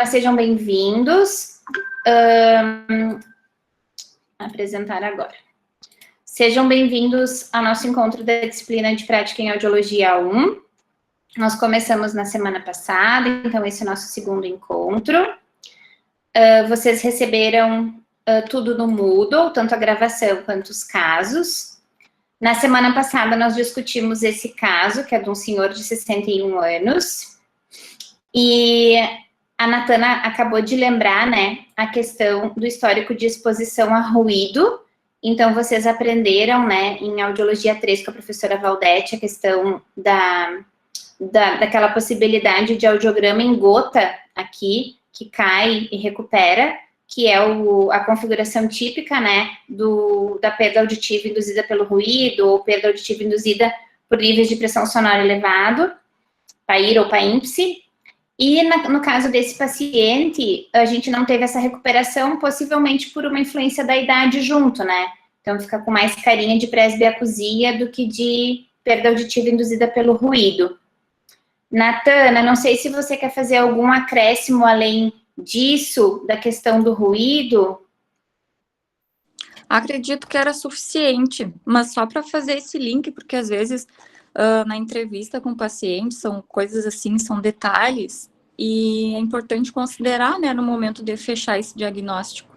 sejam bem-vindos. Apresentar agora. Sejam bem-vindos ao nosso encontro da disciplina de prática em audiologia 1. Nós começamos na semana passada, então esse é o nosso segundo encontro. Vocês receberam tudo no Moodle, tanto a gravação quanto os casos. Na semana passada, nós discutimos esse caso, que é de um senhor de 61 anos. E a Natana acabou de lembrar, né, a questão do histórico de exposição a ruído. Então, vocês aprenderam, né, em Audiologia 3 com a professora Valdete, a questão daquela possibilidade de audiograma em gota aqui, que cai e recupera, que é a configuração típica, né, da perda auditiva induzida pelo ruído, ou perda auditiva induzida por níveis de pressão sonora elevado, PAIR ou PAIMPSE. E no caso desse paciente, a gente não teve essa recuperação, possivelmente por uma influência da idade junto, né? Então, fica com mais carinha de presbiacusia do que de perda auditiva induzida pelo ruído. Natana, não sei se você quer fazer algum acréscimo além disso, da questão do ruído. Acredito que era suficiente, mas só para fazer esse link, porque às vezes na entrevista com o paciente são coisas assim, são detalhes, e é importante considerar, né, no momento de fechar esse diagnóstico.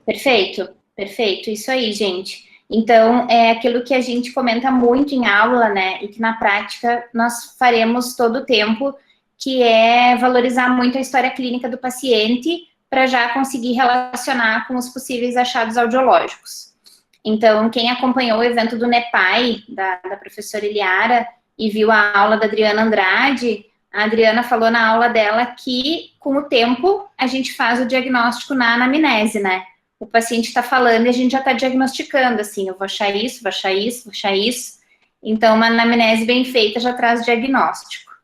Perfeito, perfeito, isso aí, gente. Então, é aquilo que a gente comenta muito em aula, né, e que na prática nós faremos todo o tempo, que é valorizar muito a história clínica do paciente para já conseguir relacionar com os possíveis achados audiológicos. Então, quem acompanhou o evento do NEPAI, da professora Eliara, e viu a aula da Adriana Andrade, a Adriana falou na aula dela que, com o tempo, a gente faz o diagnóstico na anamnese, né? O paciente está falando e a gente já está diagnosticando, assim, eu vou achar isso, vou achar isso, vou achar isso. Então, uma anamnese bem feita já traz diagnóstico,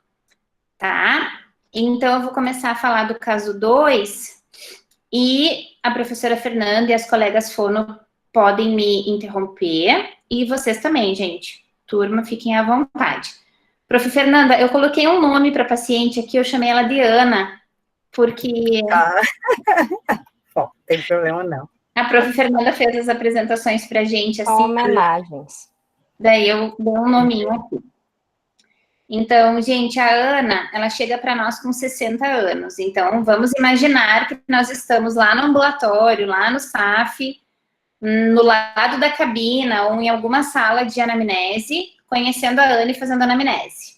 tá? Então, eu vou começar a falar do caso 2, e a professora Fernanda e as colegas fono podem me interromper, e vocês também, gente. Turma, fiquem à vontade. Prof. Fernanda, eu coloquei um nome para a paciente aqui, eu chamei ela de Ana, porque... Bom, não tem problema não. A prof. Fernanda fez as apresentações para a gente, assim... Homenagens. Daí eu dei um nominho aqui. Então, gente, a Ana, ela chega para nós com 60 anos. Então, vamos imaginar que nós estamos lá no ambulatório, lá no SAF, no lado da cabina ou em alguma sala de anamnese, conhecendo a Ana e fazendo anamnese.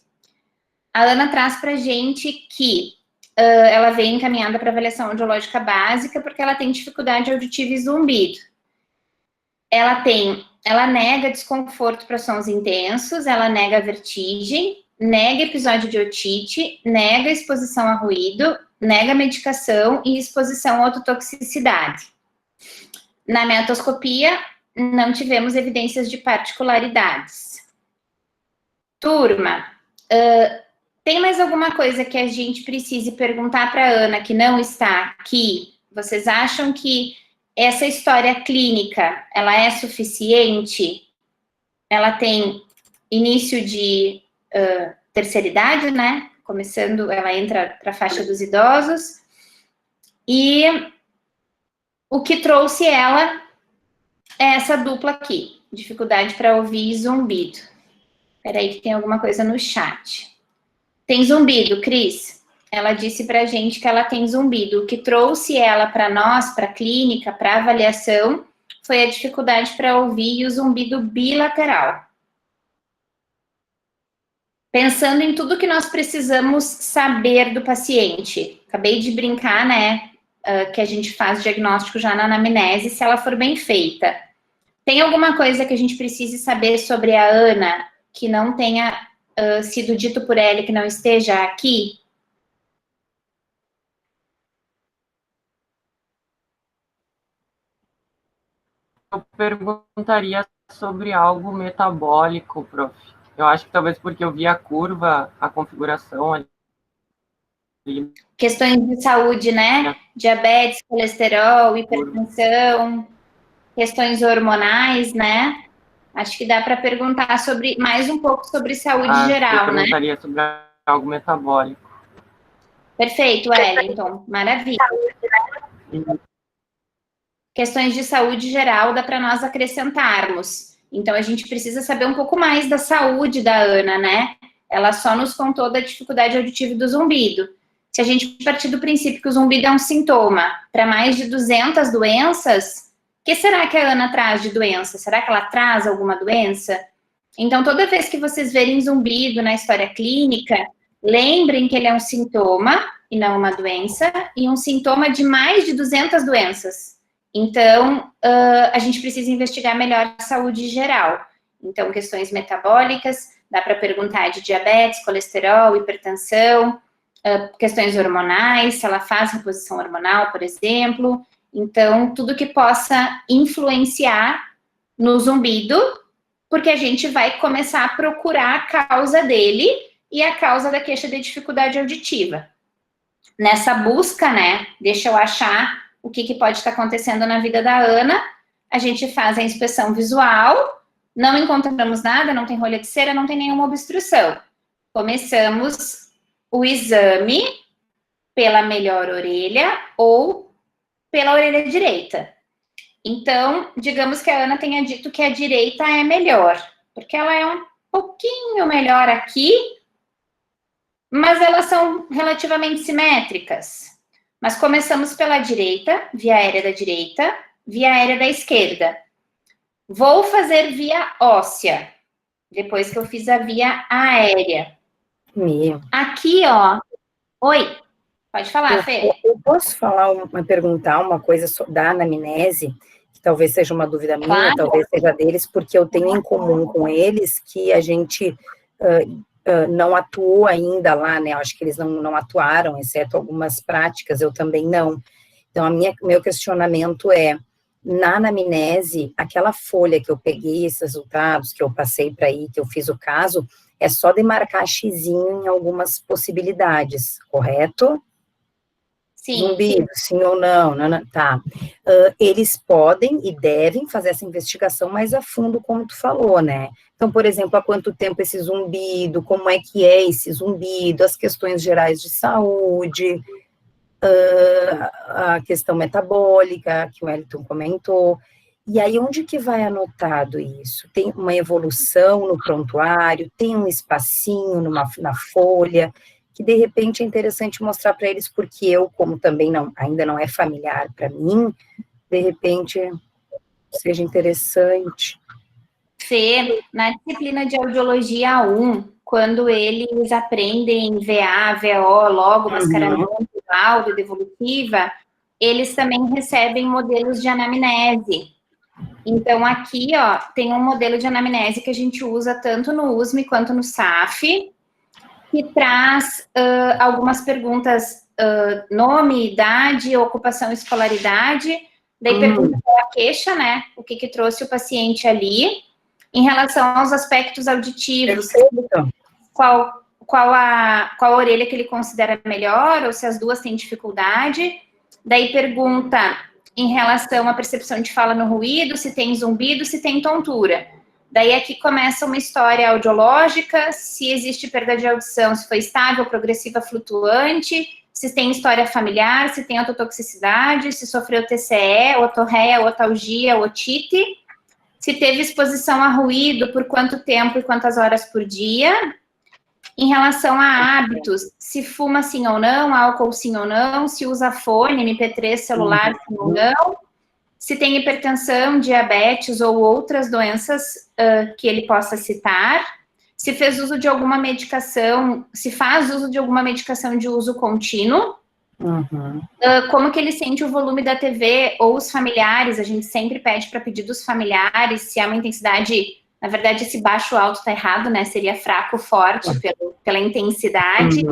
A Ana traz para a gente que ela vem encaminhada para avaliação audiológica básica porque ela tem dificuldade auditiva e zumbido. Ela nega desconforto para sons intensos, ela nega vertigem, nega episódio de otite, nega exposição a ruído, nega medicação e exposição à ototoxicidade. Na metoscopia, não tivemos evidências de particularidades. Turma, tem mais alguma coisa que a gente precise perguntar para a Ana que não está aqui? Vocês acham que essa história clínica, ela é suficiente? Ela tem início de terceira idade, né? Começando, ela entra para a faixa dos idosos. E o que trouxe ela é essa dupla aqui, dificuldade para ouvir e zumbido. Espera aí que tem alguma coisa no chat. Tem zumbido, Cris? Ela disse para a gente que ela tem zumbido. O que trouxe ela para nós, para a clínica, para avaliação, foi a dificuldade para ouvir e o zumbido bilateral. Pensando em tudo que nós precisamos saber do paciente. Acabei de brincar, né, que a gente faz diagnóstico já na anamnese, se ela for bem feita. Tem alguma coisa que a gente precise saber sobre a Ana, que não tenha sido dito por ela e que não esteja aqui? Eu perguntaria sobre algo metabólico, prof. Eu acho que talvez porque eu vi a curva, a configuração ali. Questões de saúde, né? Diabetes, colesterol, hipertensão, questões hormonais, né? Acho que dá para perguntar mais um pouco sobre saúde geral, eu né? perguntaria sobre algo metabólico. Perfeito, Wellington. Maravilha. Questões de saúde geral dá para nós acrescentarmos. Então, a gente precisa saber um pouco mais da saúde da Ana, né? Ela só nos contou da dificuldade auditiva e do zumbido. Se a gente partir do princípio que o zumbido é um sintoma para mais de 200 doenças, o que será que a Ana traz de doença? Será que ela traz alguma doença? Então, toda vez que vocês verem zumbido na história clínica, lembrem que ele é um sintoma e não uma doença, e um sintoma de mais de 200 doenças. Então, a gente precisa investigar melhor a saúde geral. Então, questões metabólicas, dá para perguntar de diabetes, colesterol, hipertensão, questões hormonais, se ela faz reposição hormonal, por exemplo. Então, tudo que possa influenciar no zumbido, porque a gente vai começar a procurar a causa dele e a causa da queixa de dificuldade auditiva. Nessa busca, né, deixa eu achar o que pode estar acontecendo na vida da Ana, a gente faz a inspeção visual, não encontramos nada, não tem rolha de cera, não tem nenhuma obstrução. Começamos o exame pela melhor orelha ou pela orelha direita. Então, digamos que a Ana tenha dito que a direita é melhor, porque ela é um pouquinho melhor aqui, mas elas são relativamente simétricas. Mas começamos pela direita, via aérea da direita, via aérea da esquerda. Vou fazer via óssea, depois que eu fiz a via aérea. Meu. Aqui, ó. Oi, pode falar, Fê. Eu posso perguntar uma coisa da anamnese, que talvez seja uma dúvida minha, Claro. Talvez seja deles, porque eu tenho em comum com eles que a gente não atuou ainda lá, né? Eu acho que eles não atuaram, exceto algumas práticas, eu também não. Então, meu questionamento é, na anamnese, aquela folha que eu peguei, esses resultados que eu passei para aí, que eu fiz o caso, é só demarcar xizinho em algumas possibilidades, correto? Sim. Zumbido, sim ou não, tá. Eles podem e devem fazer essa investigação mais a fundo, como tu falou, né? Então, por exemplo, há quanto tempo esse zumbido, como é que é esse zumbido, as questões gerais de saúde, a questão metabólica, que o Wellington comentou. E aí, onde que vai anotado isso? Tem uma evolução no prontuário, tem um espacinho na folha, que de repente é interessante mostrar para eles, porque eu, como também ainda não é familiar para mim, de repente seja interessante. Fê, na disciplina de audiologia 1, quando eles aprendem VA, VO, logo, mascaramento, áudio, devolutiva, eles também recebem modelos de anamnese. Então, aqui, ó, tem um modelo de anamnese que a gente usa tanto no USME quanto no SAF, que traz algumas perguntas, nome, idade, ocupação e escolaridade, daí pergunta qual a queixa, né, o que trouxe o paciente ali, em relação aos aspectos auditivos, qual a orelha que ele considera melhor, ou se as duas têm dificuldade, daí pergunta em relação à percepção de fala no ruído, se tem zumbido, se tem tontura. Daí aqui começa uma história audiológica, se existe perda de audição, se foi estável, progressiva, flutuante, se tem história familiar, se tem ototoxicidade, se sofreu TCE, otorreia, otalgia, otite, se teve exposição a ruído, por quanto tempo e quantas horas por dia. Em relação a hábitos, se fuma sim ou não, álcool sim ou não, se usa fone, MP3, celular sim ou não, se tem hipertensão, diabetes ou outras doenças que ele possa citar, se fez uso de alguma medicação, se faz uso de alguma medicação de uso contínuo, como que ele sente o volume da TV ou os familiares, a gente sempre pede para pedir dos familiares, se é uma intensidade, na verdade esse baixo alto está errado, né, seria fraco, forte, pela intensidade.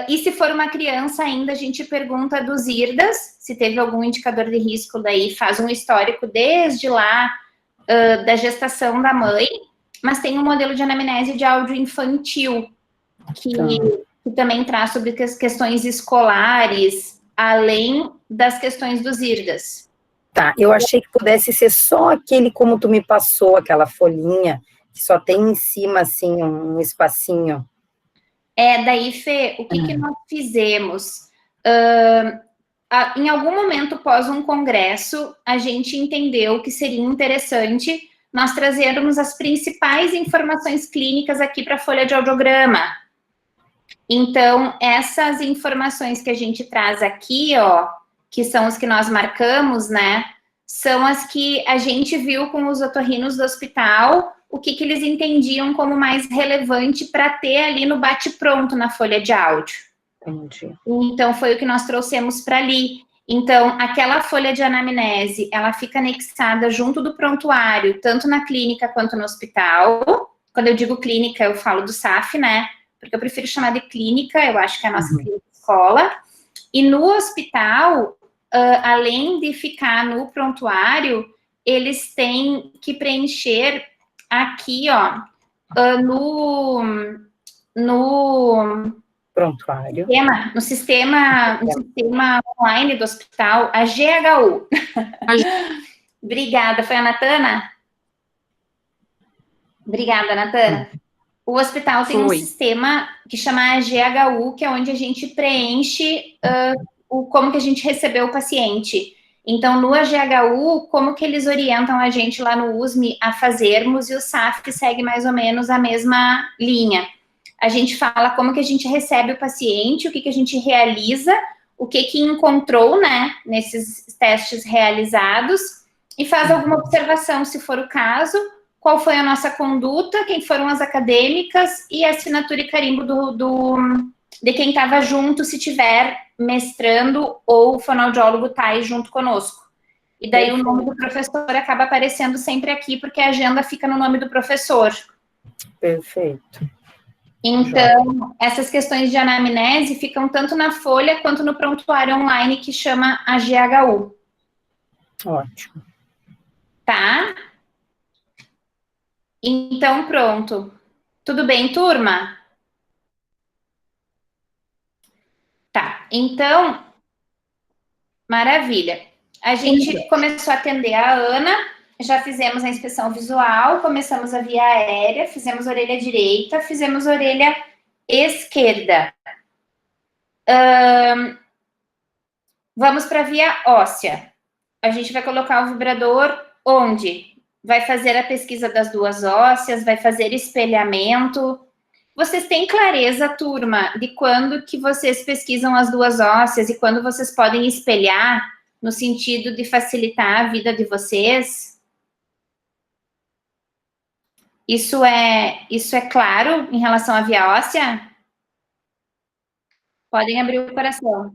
E se for uma criança ainda, a gente pergunta dos IRDAS, se teve algum indicador de risco, daí faz um histórico desde lá da gestação da mãe, mas tem um modelo de anamnese de áudio infantil, que também traz sobre as questões escolares, além das questões dos IRDAS. Tá, eu achei que pudesse ser só aquele, como tu me passou, aquela folhinha, que só tem em cima, assim, um espacinho. Daí, Fê, o que nós fizemos? Em algum momento pós um congresso, a gente entendeu que seria interessante nós trazermos as principais informações clínicas aqui para a folha de audiograma. Então, essas informações que a gente traz aqui, ó, que são as que nós marcamos, né, são as que a gente viu com os otorrinos do hospital, o que eles entendiam como mais relevante para ter ali no bate-pronto na folha de áudio. Entendi. Então, foi o que nós trouxemos para ali. Então, aquela folha de anamnese, ela fica anexada junto do prontuário, tanto na clínica quanto no hospital. Quando eu digo clínica, eu falo do SAF, né? Porque eu prefiro chamar de clínica, eu acho que é a nossa clínica escola. E no hospital, além de ficar no prontuário, eles têm que preencher aqui, ó, no Prontuário. No sistema online do hospital, a GHU. Obrigada. Foi a Natana? Obrigada, Natana. O hospital tem um sistema que chama GHU, que é onde a gente preenche como que a gente recebeu o paciente. Então, no AGHU, como que eles orientam a gente lá no USME a fazermos, e o SAF segue mais ou menos a mesma linha. A gente fala como que a gente recebe o paciente, o que a gente realiza, o que encontrou, né, nesses testes realizados, e faz alguma observação, se for o caso, qual foi a nossa conduta, quem foram as acadêmicas, e a assinatura e carimbo de quem estava junto, se tiver mestrando, ou o fonoaudiólogo está aí junto conosco. E daí o nome do professor acaba aparecendo sempre aqui, porque a agenda fica no nome do professor. Perfeito. Então, essas questões de anamnese ficam tanto na folha quanto no prontuário online, que chama a GHU. Ótimo. Tá? Então, pronto. Tudo bem, turma? Tá. Então, maravilha. A gente começou a atender a Ana, já fizemos a inspeção visual, começamos a via aérea, fizemos orelha direita, fizemos orelha esquerda. Vamos para a via óssea. A gente vai colocar o vibrador onde? Vai fazer a pesquisa das duas ósseas, vai fazer espelhamento. Vocês têm clareza, turma, de quando que vocês pesquisam as duas ósseas e quando vocês podem espelhar, no sentido de facilitar a vida de vocês? Isso é claro em relação à via óssea? Podem abrir o coração.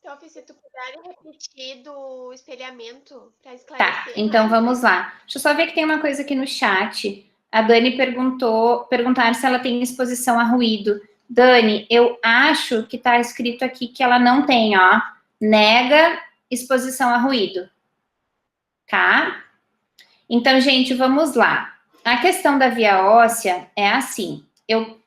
Sophie, se tu puder repetir do espelhamento para esclarecer. Tá, então vamos lá. Deixa eu só ver que tem uma coisa aqui no chat. A Dani perguntaram se ela tem exposição a ruído. Dani, eu acho que tá escrito aqui que ela não tem, ó. Nega exposição a ruído. Tá? Então, gente, vamos lá. A questão da via óssea é assim.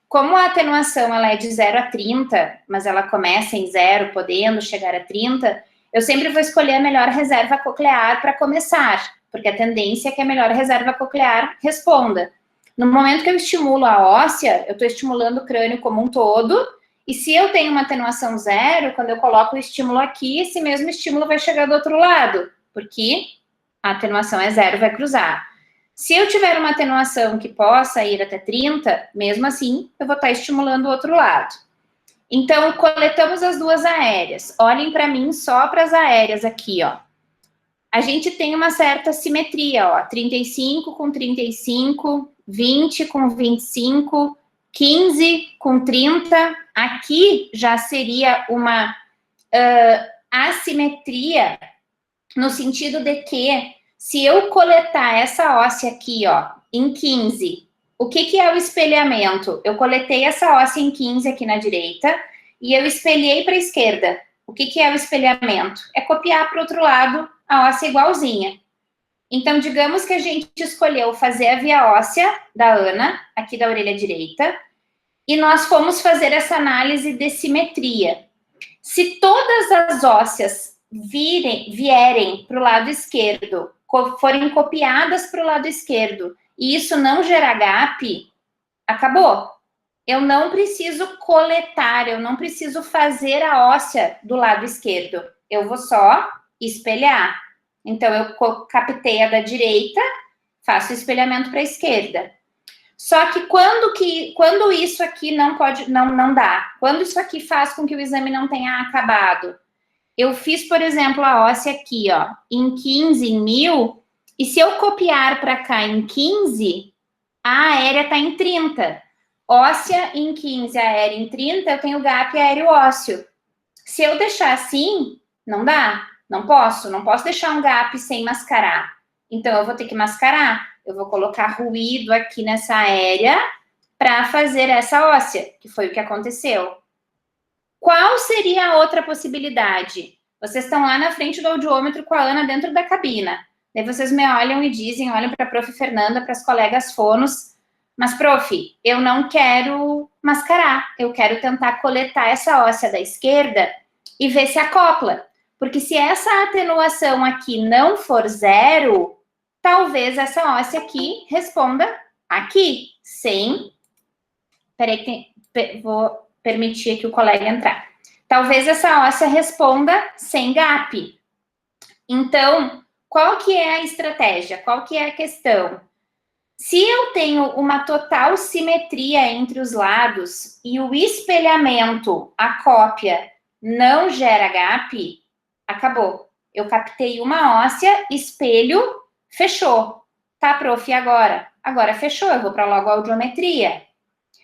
Como a atenuação ela é de 0 a 30, mas ela começa em 0, podendo chegar a 30, eu sempre vou escolher a melhor reserva coclear para começar, porque a tendência é que a melhor reserva coclear responda. No momento que eu estimulo a óssea, eu estou estimulando o crânio como um todo, e se eu tenho uma atenuação 0, quando eu coloco o estímulo aqui, esse mesmo estímulo vai chegar do outro lado, porque a atenuação é 0, vai cruzar. Se eu tiver uma atenuação que possa ir até 30, mesmo assim, eu vou estar estimulando o outro lado. Então, coletamos as duas aéreas. Olhem para mim só para as aéreas aqui, ó. A gente tem uma certa simetria, ó. 35 com 35, 20 com 25, 15 com 30. Aqui já seria uma assimetria, no sentido de que, se eu coletar essa óssea aqui, ó, em 15, o que é o espelhamento? Eu coletei essa óssea em 15 aqui na direita e eu espelhei para a esquerda. O que é o espelhamento? É copiar para o outro lado a óssea igualzinha. Então, digamos que a gente escolheu fazer a via óssea da Ana, aqui da orelha direita, e nós fomos fazer essa análise de simetria. Se todas as ósseas vierem para o lado esquerdo, forem copiadas para o lado esquerdo, e isso não gerar gap, acabou. eu não preciso coletar, eu não preciso fazer a óssea do lado esquerdo. Eu vou só espelhar. Então, eu captei a da direita, faço espelhamento para a esquerda. Só que quando isso aqui não dá, quando isso aqui faz com que o exame não tenha acabado, eu fiz, por exemplo, a óssea aqui, ó, em 15 em 1000, e se eu copiar para cá em 15, a aérea está em 30. Óssea em 15, aérea em 30, eu tenho gap aéreo ósseo. Se eu deixar assim, não dá, não posso deixar um gap sem mascarar. Então, eu vou ter que mascarar. Eu vou colocar ruído aqui nessa aérea para fazer essa óssea, que foi o que aconteceu. Qual seria a outra possibilidade? Vocês estão lá na frente do audiômetro com a Ana dentro da cabina. Daí vocês me olham e dizem, olham para a prof. Fernanda, para as colegas fonos, mas, prof, eu não quero mascarar, eu quero tentar coletar essa óssea da esquerda e ver se acopla. Porque se essa atenuação aqui não for zero, talvez essa óssea aqui responda aqui, sem... Peraí, vou permitir que o colega entrar. Talvez essa óssea responda sem gap. Então, qual que é a estratégia? Qual que é a questão? Se eu tenho uma total simetria entre os lados e o espelhamento, a cópia, não gera gap, acabou. Eu captei uma óssea, espelho, fechou. Tá, prof, e agora? Agora fechou, eu vou para logo a audiometria.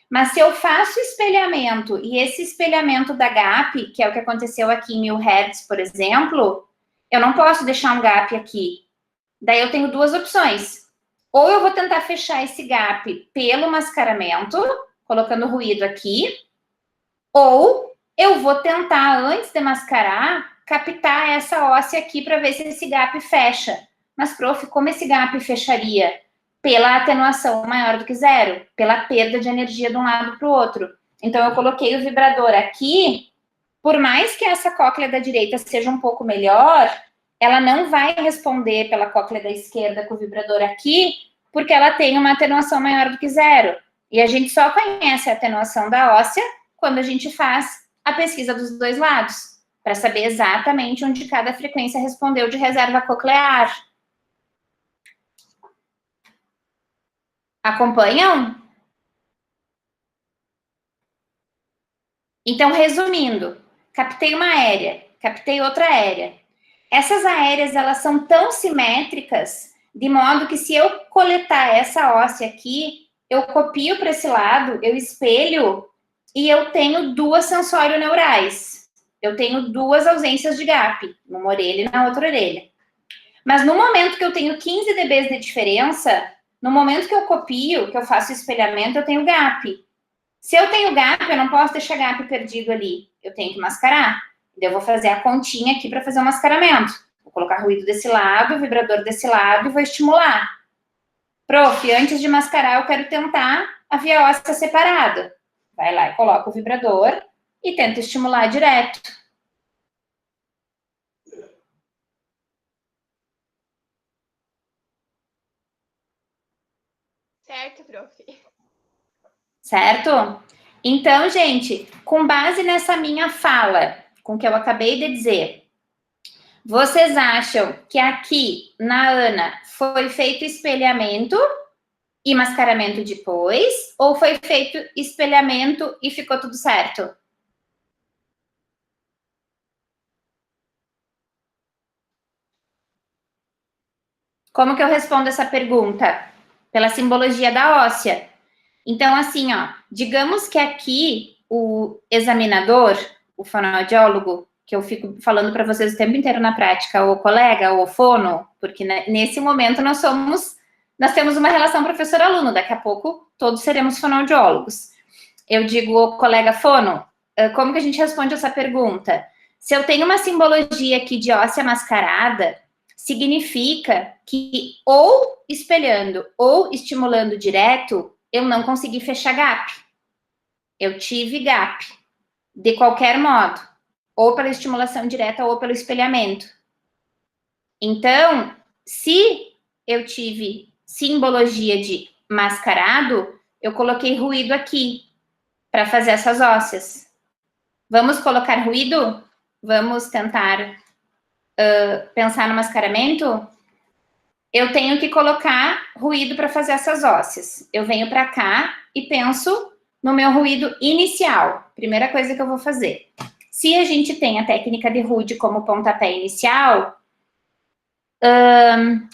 Mas se eu faço espelhamento, e esse espelhamento da gap, que é o que aconteceu aqui em 1000 Hz, por exemplo, eu não posso deixar um gap aqui. Daí eu tenho duas opções. Ou eu vou tentar fechar esse gap pelo mascaramento, colocando ruído aqui, ou eu vou tentar, antes de mascarar, captar essa óssea aqui para ver se esse gap fecha. Mas, prof, como esse gap fecharia? Pela atenuação maior do que zero, pela perda de energia de um lado para o outro. Então, eu coloquei o vibrador aqui, por mais que essa cóclea da direita seja um pouco melhor, ela não vai responder pela cóclea da esquerda com o vibrador aqui, porque ela tem uma atenuação maior do que zero. E a gente só conhece a atenuação da óssea quando a gente faz a pesquisa dos dois lados, para saber exatamente onde cada frequência respondeu de reserva coclear. Acompanham? Então, resumindo, captei uma aérea, captei outra aérea. Essas aéreas, elas são tão simétricas, de modo que se eu coletar essa óssea aqui, eu copio para esse lado, eu espelho, e eu tenho duas sensório-neurais. Eu tenho duas ausências de gap, numa orelha e na outra orelha. Mas no momento que eu tenho 15 dB de diferença, no momento que eu copio, que eu faço espelhamento, eu tenho gap. Se eu tenho gap, eu não posso deixar gap perdido ali. Eu tenho que mascarar. Eu vou fazer a continha aqui para fazer o mascaramento. Vou colocar ruído desse lado, vibrador desse lado e vou estimular. Prof, antes de mascarar, eu quero tentar a via óssea separada. Vai lá e coloca o vibrador e tenta estimular direto. Certo, prof. Certo? Então, gente, com base nessa minha fala, com o que eu acabei de dizer, vocês acham que aqui, na Ana, foi feito espelhamento e mascaramento depois? Ou foi feito espelhamento e ficou tudo certo? Como que eu respondo essa pergunta? Pela simbologia da óssea. Então, assim, ó, digamos que aqui o examinador, o fonoaudiólogo, que eu fico falando para vocês o tempo inteiro na prática, o colega, o fono, porque nesse momento nós temos uma relação professor-aluno, daqui a pouco todos seremos fonoaudiólogos. Eu digo, o colega fono, como que a gente responde essa pergunta? Se eu tenho uma simbologia aqui de óssea mascarada, significa que ou espelhando ou estimulando direto, eu não consegui fechar gap. Eu tive gap, de qualquer modo, ou pela estimulação direta ou pelo espelhamento. Então, se eu tive simbologia de mascarado, eu coloquei ruído aqui. para fazer essas ósseas. Vamos colocar ruído? Vamos tentar pensar no mascaramento? Eu tenho que colocar ruído para fazer essas ósseas. Eu venho para cá e penso no meu ruído inicial. Primeira coisa que eu vou fazer. Se a gente tem a técnica de rude como pontapé inicial,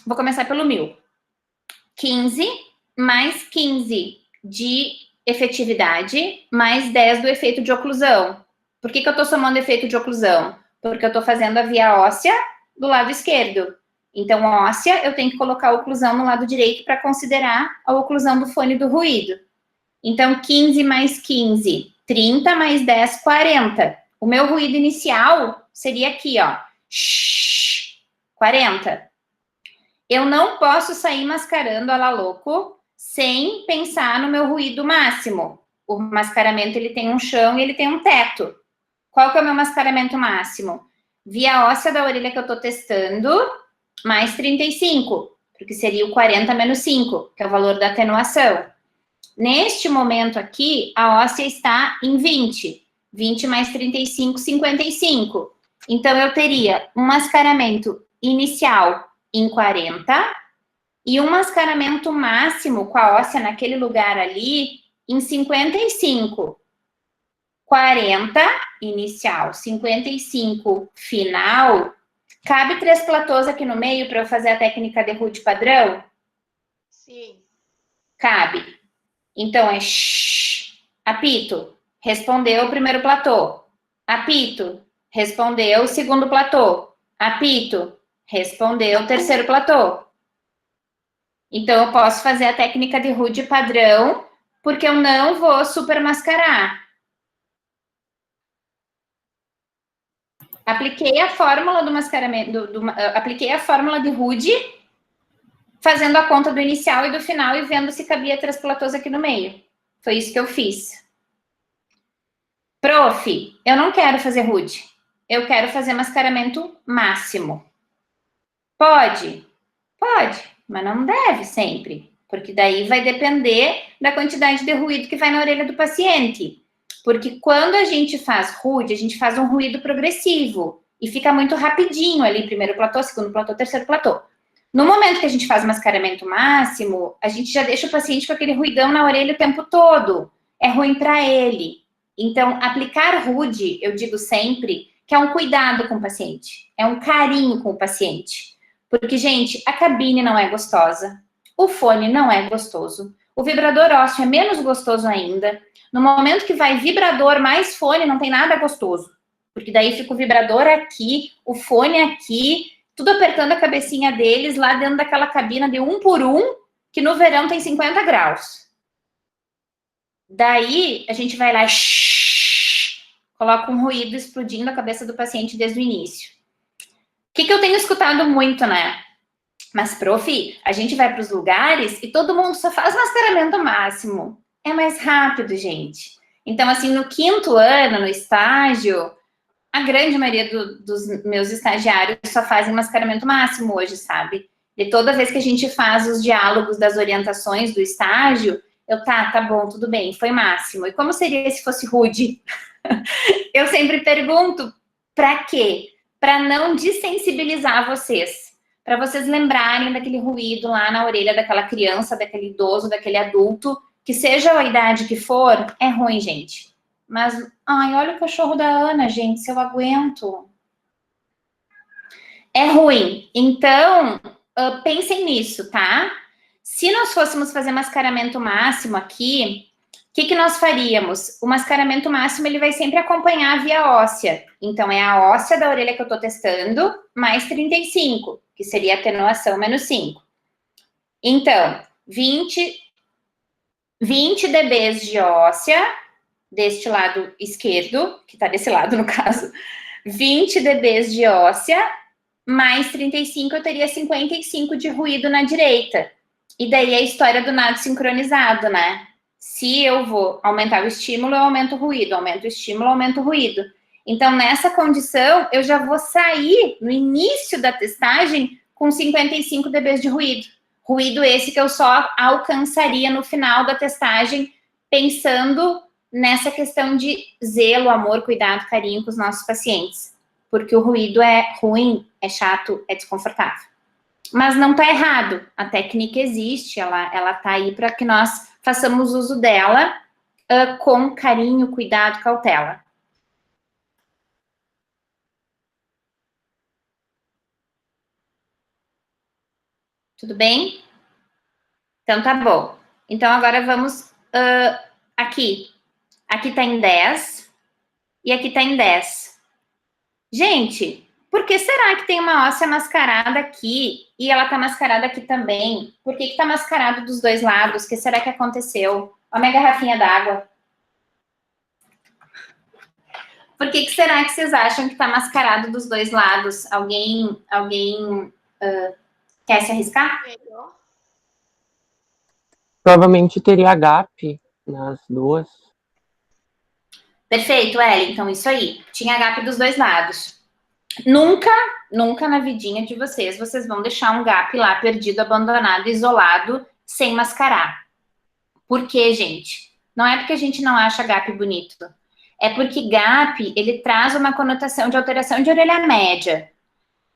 vou começar pelo 1000. 15 mais 15 de efetividade, mais 10 do efeito de oclusão. Por que eu estou somando efeito de oclusão? Porque eu estou fazendo a via óssea do lado esquerdo. Então, óssea, eu tenho que colocar a oclusão no lado direito para considerar a oclusão do fone do ruído. Então, 15 mais 15, 30 mais 10, 40. O meu ruído inicial seria aqui, ó. 40. Eu não posso sair mascarando a la louco sem pensar no meu ruído máximo. O mascaramento, ele tem um chão e ele tem um teto. Qual que é o meu mascaramento máximo? Via óssea da orelha que eu estou testando, mais 35, porque seria o 40 menos 5, que é o valor da atenuação. Neste momento aqui, a óssea está em 20. 20 mais 35, 55. Então, eu teria um mascaramento inicial em 40 e um mascaramento máximo com a óssea naquele lugar ali em 55. 40 inicial, 55 final. Cabe 3 platôs aqui no meio para eu fazer a técnica de rude padrão? Sim. Cabe. Então, é apito. Respondeu o primeiro platô. Apito. Respondeu o segundo platô. Apito. Respondeu o terceiro platô. Então, eu posso fazer a técnica de rude padrão, porque eu não vou super mascarar. Apliquei a fórmula do mascaramento, apliquei a fórmula de rude, fazendo a conta do inicial e do final e vendo se cabia 3 platôs aqui no meio. Foi isso que eu fiz. Prof, eu não quero fazer rude. Eu quero fazer mascaramento máximo. Pode? Pode, mas não deve sempre. Porque daí vai depender da quantidade de ruído que vai na orelha do paciente. Porque quando a gente faz rude, a gente faz um ruído progressivo. E fica muito rapidinho ali, primeiro platô, segundo platô, terceiro platô. No momento que a gente faz mascaramento máximo, a gente já deixa o paciente com aquele ruidão na orelha o tempo todo. É ruim para ele. Então, aplicar rude, eu digo sempre, que é um cuidado com o paciente. É um carinho com o paciente. Porque, gente, a cabine não é gostosa. O fone não é gostoso. O vibrador ósseo é menos gostoso ainda. No momento que vai vibrador mais fone, não tem nada gostoso. Porque daí fica o vibrador aqui, o fone aqui, tudo apertando a cabecinha deles lá dentro daquela cabina de 1 por 1, que no verão tem 50 graus. Daí, a gente vai lá, coloca um ruído explodindo a cabeça do paciente desde o início. O que eu tenho escutado muito, né? Mas, prof, a gente vai para os lugares e todo mundo só faz mascaramento máximo. É mais rápido, gente. Então, assim, no 5º ano, no estágio, a grande maioria dos meus estagiários só fazem mascaramento máximo hoje, sabe? E toda vez que a gente faz os diálogos das orientações do estágio, tá bom, tudo bem, foi máximo. E como seria se fosse rude? Eu sempre pergunto, para quê? Para não desensibilizar vocês. Para vocês lembrarem daquele ruído lá na orelha daquela criança, daquele idoso, daquele adulto, que seja a idade que for, é ruim, gente. Mas, ai, olha o cachorro da Ana, gente, se eu aguento. É ruim. Então, pensem nisso, tá? Se nós fôssemos fazer mascaramento máximo aqui, o que nós faríamos? O mascaramento máximo, ele vai sempre acompanhar a via óssea. Então, é a óssea da orelha que eu tô testando, mais 35, que seria atenuação menos 5. Então, 20 dBs de óssea, deste lado esquerdo, que tá desse lado no caso, 20 dBs de óssea, mais 35, eu teria 55 de ruído na direita. E daí a história do nado sincronizado, né? Se eu vou aumentar o estímulo, eu aumento o ruído, aumento o estímulo, aumento o ruído. Então, nessa condição, eu já vou sair no início da testagem com 55 dBs de ruído. Ruído esse que eu só alcançaria no final da testagem, pensando nessa questão de zelo, amor, cuidado, carinho com os nossos pacientes. Porque o ruído é ruim, é chato, é desconfortável. Mas não está errado. A técnica existe, ela está aí para que nós façamos uso dela com carinho, cuidado, cautela. Tudo bem? Então tá bom. Então agora vamos aqui. Aqui tá em 10 e aqui tá em 10. Gente, por que será que tem uma óssea mascarada aqui e ela tá mascarada aqui também? Por que tá mascarado dos dois lados? O que será que aconteceu? Olha a minha garrafinha d'água. Por que será que vocês acham que tá mascarado dos dois lados? Alguém quer se arriscar? Provavelmente teria gap nas duas. Perfeito, Wellington, isso aí. Tinha gap dos dois lados. Nunca na vidinha de vocês vão deixar um gap lá perdido, abandonado, isolado, sem mascarar. Por quê, gente? Não é porque a gente não acha gap bonito. É porque gap, ele traz uma conotação de alteração de orelha média.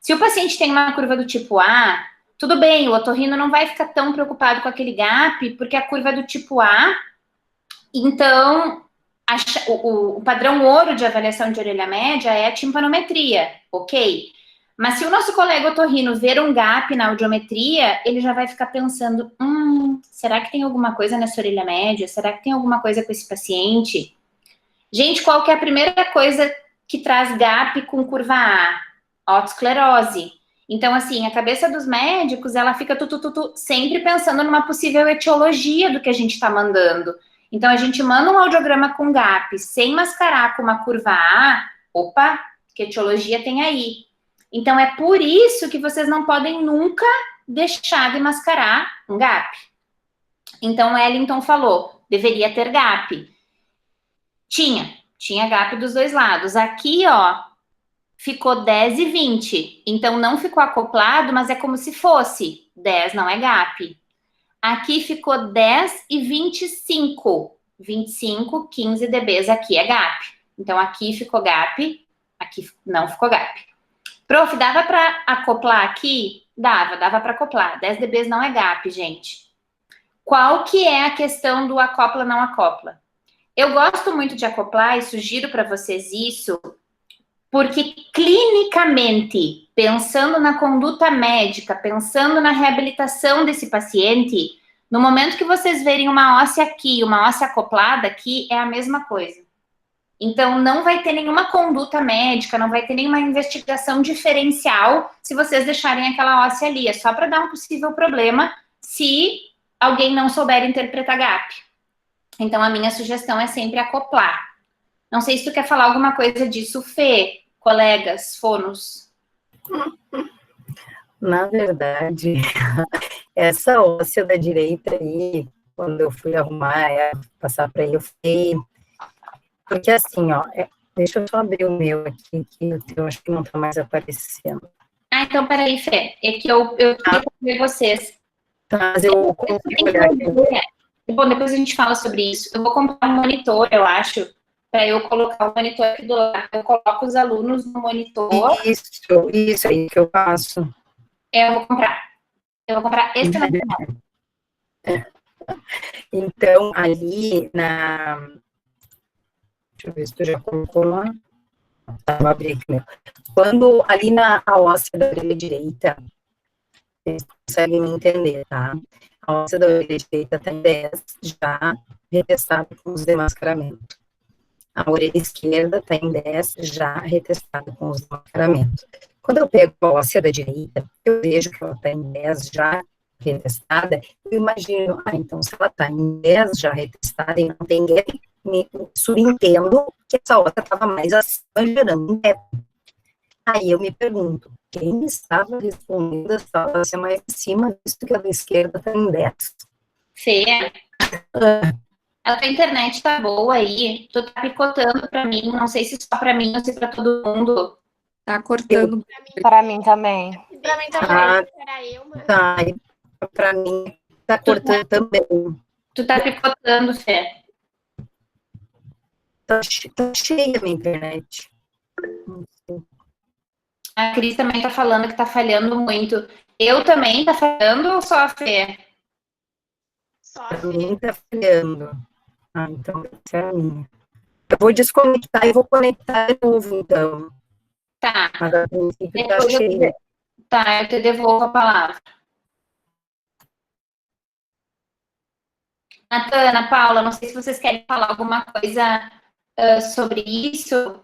Se o paciente tem uma curva do tipo A, tudo bem, o otorrino não vai ficar tão preocupado com aquele gap, porque a curva é do tipo A, então o padrão ouro de avaliação de orelha média é a timpanometria, ok? Mas se o nosso colega otorrino ver um gap na audiometria, ele já vai ficar pensando, será que tem alguma coisa nessa orelha média? Será que tem alguma coisa com esse paciente? Gente, qual que é a primeira coisa que traz gap com curva A? Otosclerose. Então, assim, a cabeça dos médicos, ela fica sempre pensando numa possível etiologia do que a gente está mandando. Então, a gente manda um audiograma com gap, sem mascarar com uma curva A, opa, que etiologia tem aí? Então, é por isso que vocês não podem nunca deixar de mascarar um gap. Então, o Wellington falou, deveria ter gap. Tinha gap dos dois lados. Aqui, ó, ficou 10 e 20. Então, não ficou acoplado, mas é como se fosse. 10 não é gap. Aqui ficou 10 e 25. 25, 15 dBs aqui é gap. Então, aqui ficou gap, aqui não ficou gap. Prof, dava para acoplar aqui? Dava para acoplar. 10 dBs não é gap, gente. Qual que é a questão do acopla, não acopla? Eu gosto muito de acoplar e sugiro para vocês isso, porque clinicamente, pensando na conduta médica, pensando na reabilitação desse paciente, no momento que vocês verem uma óssea aqui, uma óssea acoplada aqui, é a mesma coisa. Então, não vai ter nenhuma conduta médica, não vai ter nenhuma investigação diferencial se vocês deixarem aquela óssea ali. É só para dar um possível problema se alguém não souber interpretar gap. Então, a minha sugestão é sempre acoplar. Não sei se tu quer falar alguma coisa disso, Fê, colegas, fonos. Na verdade, essa óssea da direita aí, quando eu fui arrumar, passar para ele, eu fiquei... Porque assim, ó, deixa eu só abrir o meu aqui, que eu acho que não tá mais aparecendo. Ah, então, peraí, Fê, é que eu queria ver vocês. Tá, mas eu consigo olhar aqui. Bom, depois a gente fala sobre isso. Eu vou comprar um monitor, eu acho, para eu colocar o monitor aqui do lado. Eu coloco os alunos no monitor. Isso aí que eu faço. Eu vou comprar esse material. Então, ali na... Deixa eu ver se tu já colocou lá. Tá, vou abrir aqui meu. Quando ali na óssea da orelha direita, vocês conseguem me entender, tá? A óssea da orelha direita tem 10 já retestada com os demascaramentos. A orelha esquerda está em 10 já retestada com os demascaramentos. Quando eu pego a óssea da direita, eu vejo que ela está em 10 já retestada, eu imagino, então se ela está em 10 já retestada e não tem gap, me subentendo que essa óssea estava mais acima, gerando um gap. Aí eu me pergunto, quem estava respondendo essa óssea mais acima, visto que a da esquerda está em 10? Fê, a tua internet tá boa aí, tu tá picotando para mim, não sei se só para mim ou se para todo mundo. Tá cortando. Para mim também. Pra mim também. Para eu, mas... Tá, para mim tá cortando também. Tu tá picotando, Fê. tá cheia a minha internet. A Cris também tá falando que tá falhando muito. Eu também tá falhando ou só a Fê? Só a Pra Fê. mim tá falhando. Ah, então essa é a minha. Eu vou desconectar e vou conectar de novo, então. Tá. Mas a princípio tá Depois cheia. Tá, eu te devolvo a palavra. Natan, Ana Paula, não sei se vocês querem falar alguma coisa sobre isso.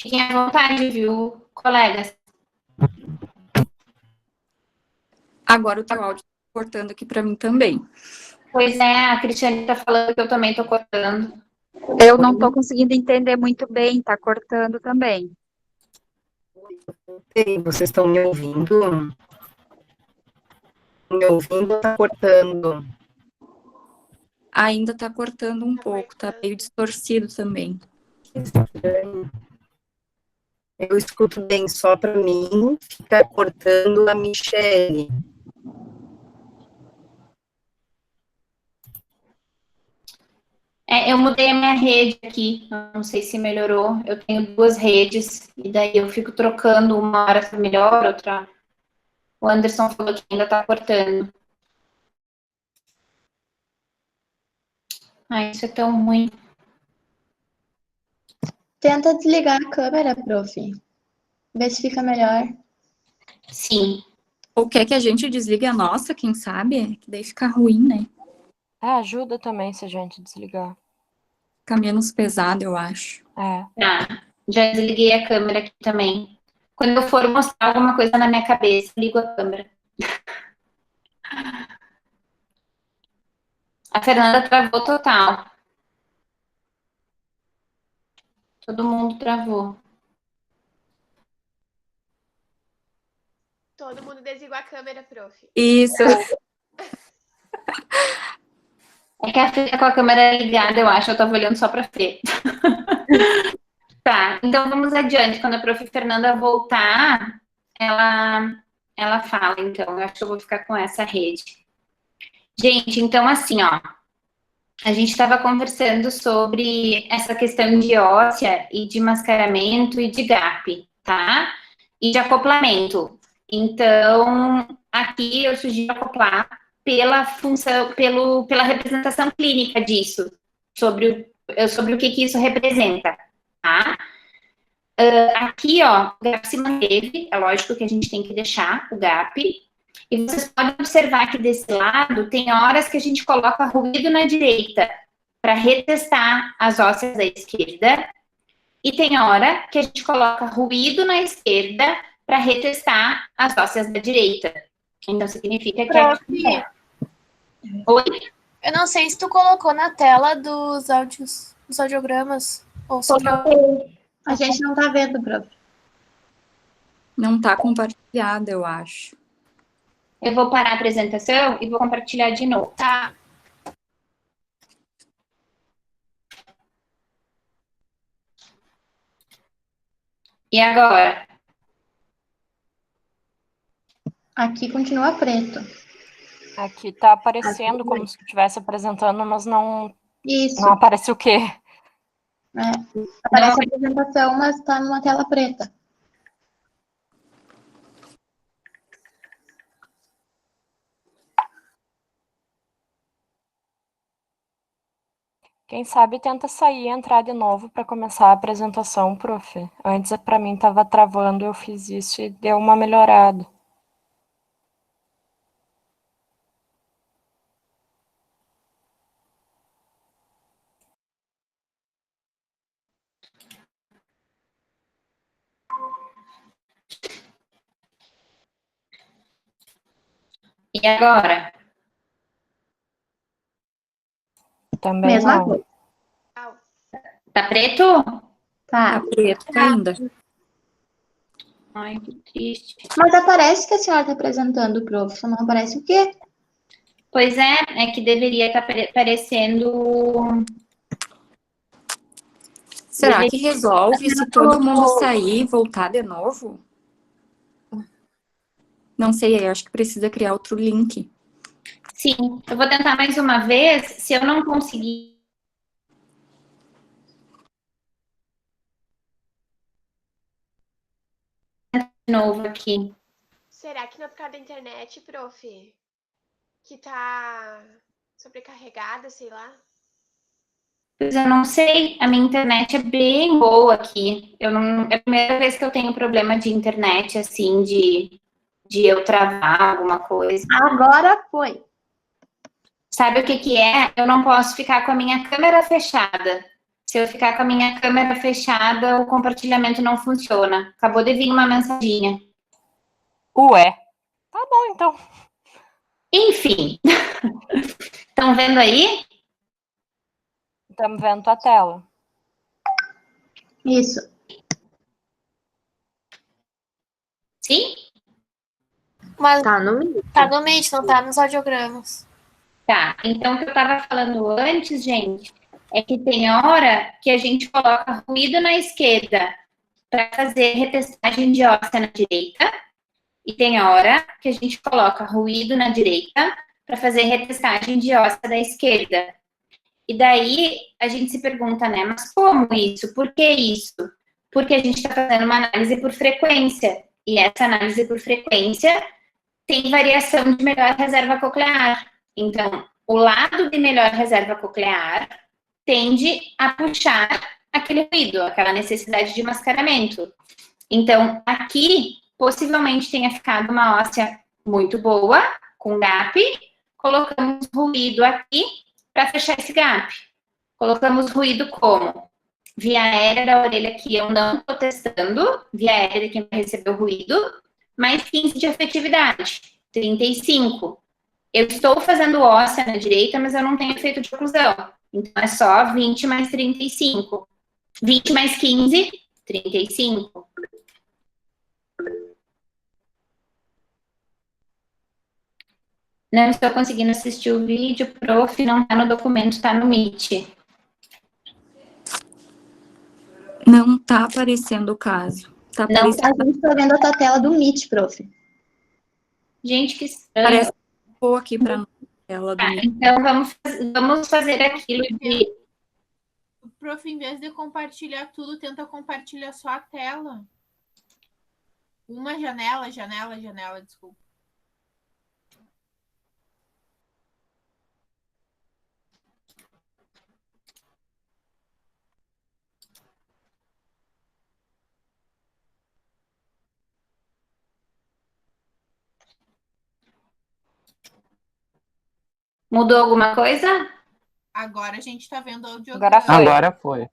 Fiquem à vontade, viu, colegas? Agora o teu áudio tá cortando aqui para mim também. Pois é, a Cristiane está falando que eu também estou cortando. Eu não estou conseguindo entender muito bem, tá cortando também. Ei, vocês estão me ouvindo? Me ouvindo, tá cortando. Ainda tá cortando um pouco, tá meio distorcido também. Eu escuto bem só para mim, fica cortando a Michele. Eu mudei a minha rede aqui, não sei se melhorou. Eu tenho 2 redes, e daí eu fico trocando, uma hora tá melhor, outra. O Anderson falou que ainda tá cortando. Ai, isso é tão ruim. Tenta desligar a câmera, prof. Vê se fica melhor. Sim. Ou quer que a gente desligue a nossa, quem sabe? Que daí fica ruim, né? Ajuda também se a gente desligar. Fica menos pesado, eu acho. Tá. Já desliguei a câmera aqui também. Quando eu for mostrar alguma coisa na minha cabeça, ligo a câmera. A Fernanda travou total. Todo mundo travou. Todo mundo desligou a câmera, prof. Isso. É que a Fê tá com a câmera ligada, eu acho. Eu tava olhando só pra Fê. Tá, então vamos adiante. Quando a prof. Fernanda voltar, ela fala, então. Eu acho que eu vou ficar com essa rede. Gente, então assim, ó. A gente estava conversando sobre essa questão de óssea e de mascaramento e de gap, tá? E de acoplamento. Então, aqui eu sugiro acoplar pela função, pela representação clínica disso, sobre o que isso representa, tá? Aqui, ó, o gap se manteve, é lógico que a gente tem que deixar o gap. E vocês podem observar que desse lado tem horas que a gente coloca ruído na direita para retestar as ósseas da esquerda. E tem hora que a gente coloca ruído na esquerda para retestar as ósseas da direita. Então significa que Prof, Oi? eu não sei se tu colocou na tela dos áudios, dos audiogramas. Ou se a gente não tá vendo, prof. Não tá compartilhada, eu acho. Eu vou parar a apresentação e vou compartilhar de novo. Tá. E agora? Aqui continua preto. Aqui tá aparecendo como se estivesse apresentando, mas não Isso. aparece o quê? Aparece a apresentação, mas tá numa tela preta. Quem sabe tenta sair e entrar de novo para começar a apresentação, prof. Antes para mim estava travando, eu fiz isso e deu uma melhorada. E agora? Também Mesma não. coisa. Tá preto? Tá. Tá preto ainda. Ai, que triste. Mas aparece que a senhora tá apresentando, prof. Só não aparece o quê? Pois é que deveria estar aparecendo. Será que resolve se todo mundo sair e voltar de novo? Não sei, eu acho que precisa criar outro link. Sim, eu vou tentar mais uma vez. Se eu não conseguir. novo aqui. Será que não é por causa da internet, prof? Que tá sobrecarregada, sei lá? Pois eu não sei, a minha internet é bem boa aqui. Eu não, é a primeira vez que eu tenho problema de internet, assim, de eu travar alguma coisa. Agora foi. Sabe o que que é? Eu não posso ficar com a minha câmera fechada. Se eu ficar com a minha câmera fechada, o compartilhamento não funciona. Acabou de vir uma mensaginha. Ué. Tá bom, então. Enfim. Estão vendo aí? Estamos vendo tua tela. Isso. Sim? Mas Tá no Meet. tá no Meet, não tá nos audiogramas. Tá. Então, o que eu estava falando antes, gente, é que tem hora que a gente coloca ruído na esquerda para fazer retestagem de óssea na direita. E tem hora que a gente coloca ruído na direita para fazer retestagem de óssea da esquerda. E daí a gente se pergunta, né, mas como isso? Por que isso? Porque a gente está fazendo uma análise por frequência. E essa análise por frequência tem variação de melhor reserva coclear. Então, o lado de melhor reserva coclear tende a puxar aquele ruído, aquela necessidade de mascaramento. Então, aqui, possivelmente tenha ficado uma óssea muito boa, com gap, colocamos ruído aqui para fechar esse gap. Colocamos ruído como? Via aérea da orelha que eu não estou testando, via aérea de quem recebeu ruído, mais 15 de efetividade, 35. Eu estou fazendo óssea na direita, mas eu não tenho efeito de oclusão. Então, é só 20 mais 35. 20 mais 15, 35. Não estou conseguindo assistir o vídeo, prof, não está no documento, está no Meet. Não tá aparecendo o caso. Tá Não, aparecendo... A gente tá vendo a tua tela do Meet, prof. Gente, que estranho. Parece que eu aqui para ela do Tá, então, vamos fazer aquilo de... Prof, em vez de compartilhar tudo, tenta compartilhar só a tela. Uma janela, desculpa. Mudou alguma coisa? Agora a gente tá vendo o audiograma. Agora foi. Agora foi.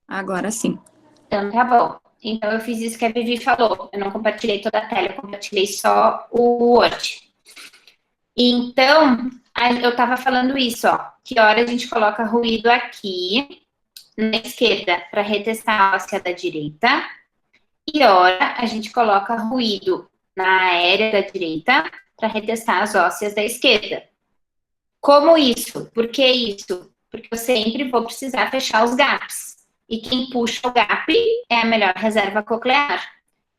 Agora sim. Então, tá bom. Então, eu fiz isso que a Vivi falou. Eu não compartilhei toda a tela, eu compartilhei só o Word. Então, eu estava falando isso, ó. Que hora a gente coloca ruído aqui, na esquerda, para retestar a óssea da direita. E hora a gente coloca ruído na aérea da direita, para retestar as ósseas da esquerda. Como isso? Por que isso? Porque eu sempre vou precisar fechar os gaps. E quem puxa o gap é a melhor reserva coclear.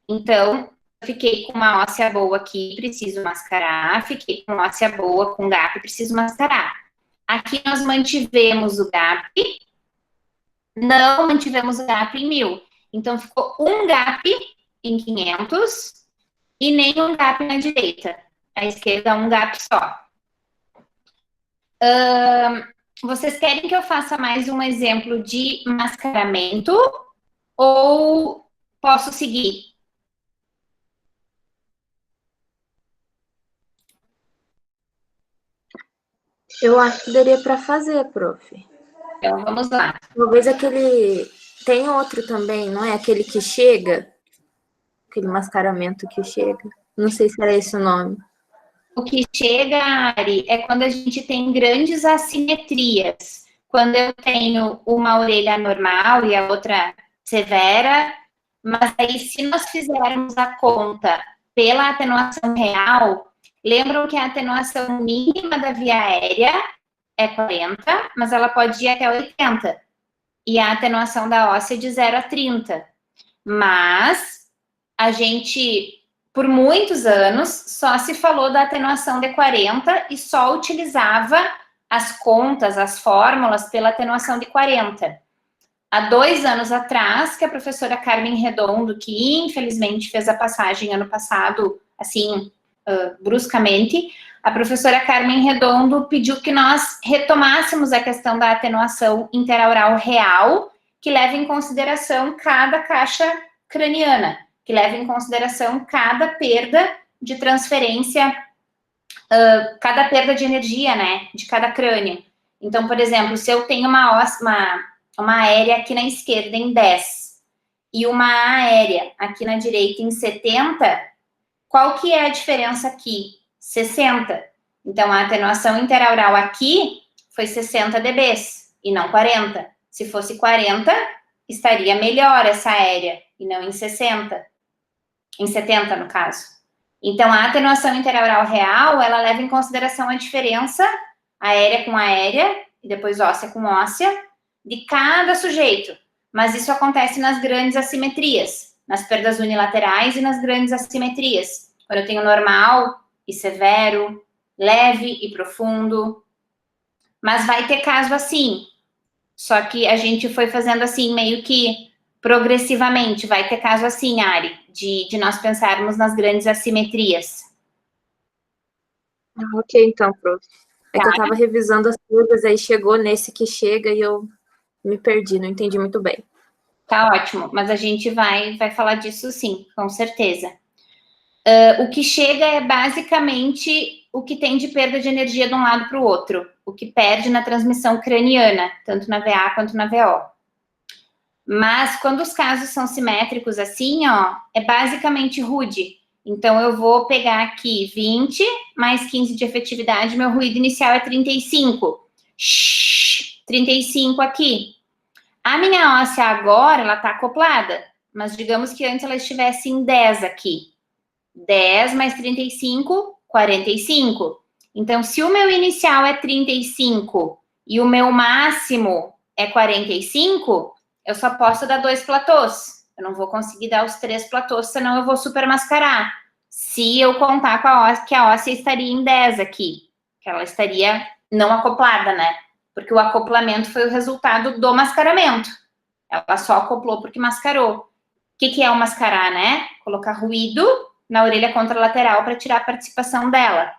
Então, eu fiquei com uma óssea boa aqui, preciso mascarar. Fiquei com uma óssea boa com gap, preciso mascarar. Aqui nós mantivemos o gap, não mantivemos o gap em 1000. Então, ficou um gap em 500 e nenhum gap na direita. À esquerda, um gap só. Vocês querem que eu faça mais um exemplo de mascaramento ou posso seguir? Eu acho que daria para fazer, prof. Então, vamos lá. Talvez aquele... Tem outro também, não é? Aquele que chega? Aquele mascaramento que chega. Não sei se era esse o nome. O que chega, Ari, é quando a gente tem grandes assimetrias. Quando eu tenho uma orelha normal e a outra severa, mas aí se nós fizermos a conta pela atenuação real, lembram que a atenuação mínima da via aérea é 40, mas ela pode ir até 80. E a atenuação da óssea de 0 a 30. Mas a gente... Por muitos anos, só se falou da atenuação de 40 e só utilizava as contas, as fórmulas pela atenuação de 40. há 2 anos atrás, que a professora Carmen Redondo, que infelizmente fez a passagem ano passado, assim, bruscamente, a professora Carmen Redondo pediu que nós retomássemos a questão da atenuação interaural real, que leva em consideração cada caixa craniana, que leva em consideração cada perda de transferência, cada perda de energia, né, de cada crânio. Então, por exemplo, se eu tenho uma aérea aqui na esquerda em 10 e uma aérea aqui na direita em 70, qual que é a diferença aqui? 60. Então, a atenuação interaural aqui foi 60 dB e não 40. Se fosse 40, estaria melhor essa aérea e não em 60. Em 70, no caso. Então, a atenuação interaural real, ela leva em consideração a diferença aérea com aérea e depois óssea com óssea de cada sujeito. Mas isso acontece nas grandes assimetrias, nas perdas unilaterais e nas grandes assimetrias. Quando eu tenho normal e severo, leve e profundo. Mas vai ter caso assim. Só que a gente foi fazendo assim, meio que progressivamente. Vai ter caso assim, Ari, de nós pensarmos nas grandes assimetrias. Ok, então, prof. É que eu tava revisando as coisas, aí chegou nesse que chega e eu me perdi, não entendi muito bem. Tá ótimo, mas a gente vai falar disso sim, com certeza. O que chega é basicamente o que tem de perda de energia de um lado para o outro, o que perde na transmissão craniana, tanto na VA quanto na VO. Mas quando os casos são simétricos assim, ó, é basicamente rude. Então, eu vou pegar aqui 20 mais 15 de efetividade, meu ruído inicial é 35. 35 aqui. A minha óssea agora, ela tá acoplada, mas digamos que antes ela estivesse em 10 aqui. 10 mais 35, 45. Então, se o meu inicial é 35 e o meu máximo é 45, eu só posso dar 2 platôs. Eu não vou conseguir dar os 3 platôs, senão eu vou supermascarar. Se eu contar com a óssea, que a óssea estaria em 10 aqui, que ela estaria não acoplada, né? Porque o acoplamento foi o resultado do mascaramento. Ela só acoplou porque mascarou. O que é o mascarar, né? Colocar ruído na orelha contralateral para tirar a participação dela.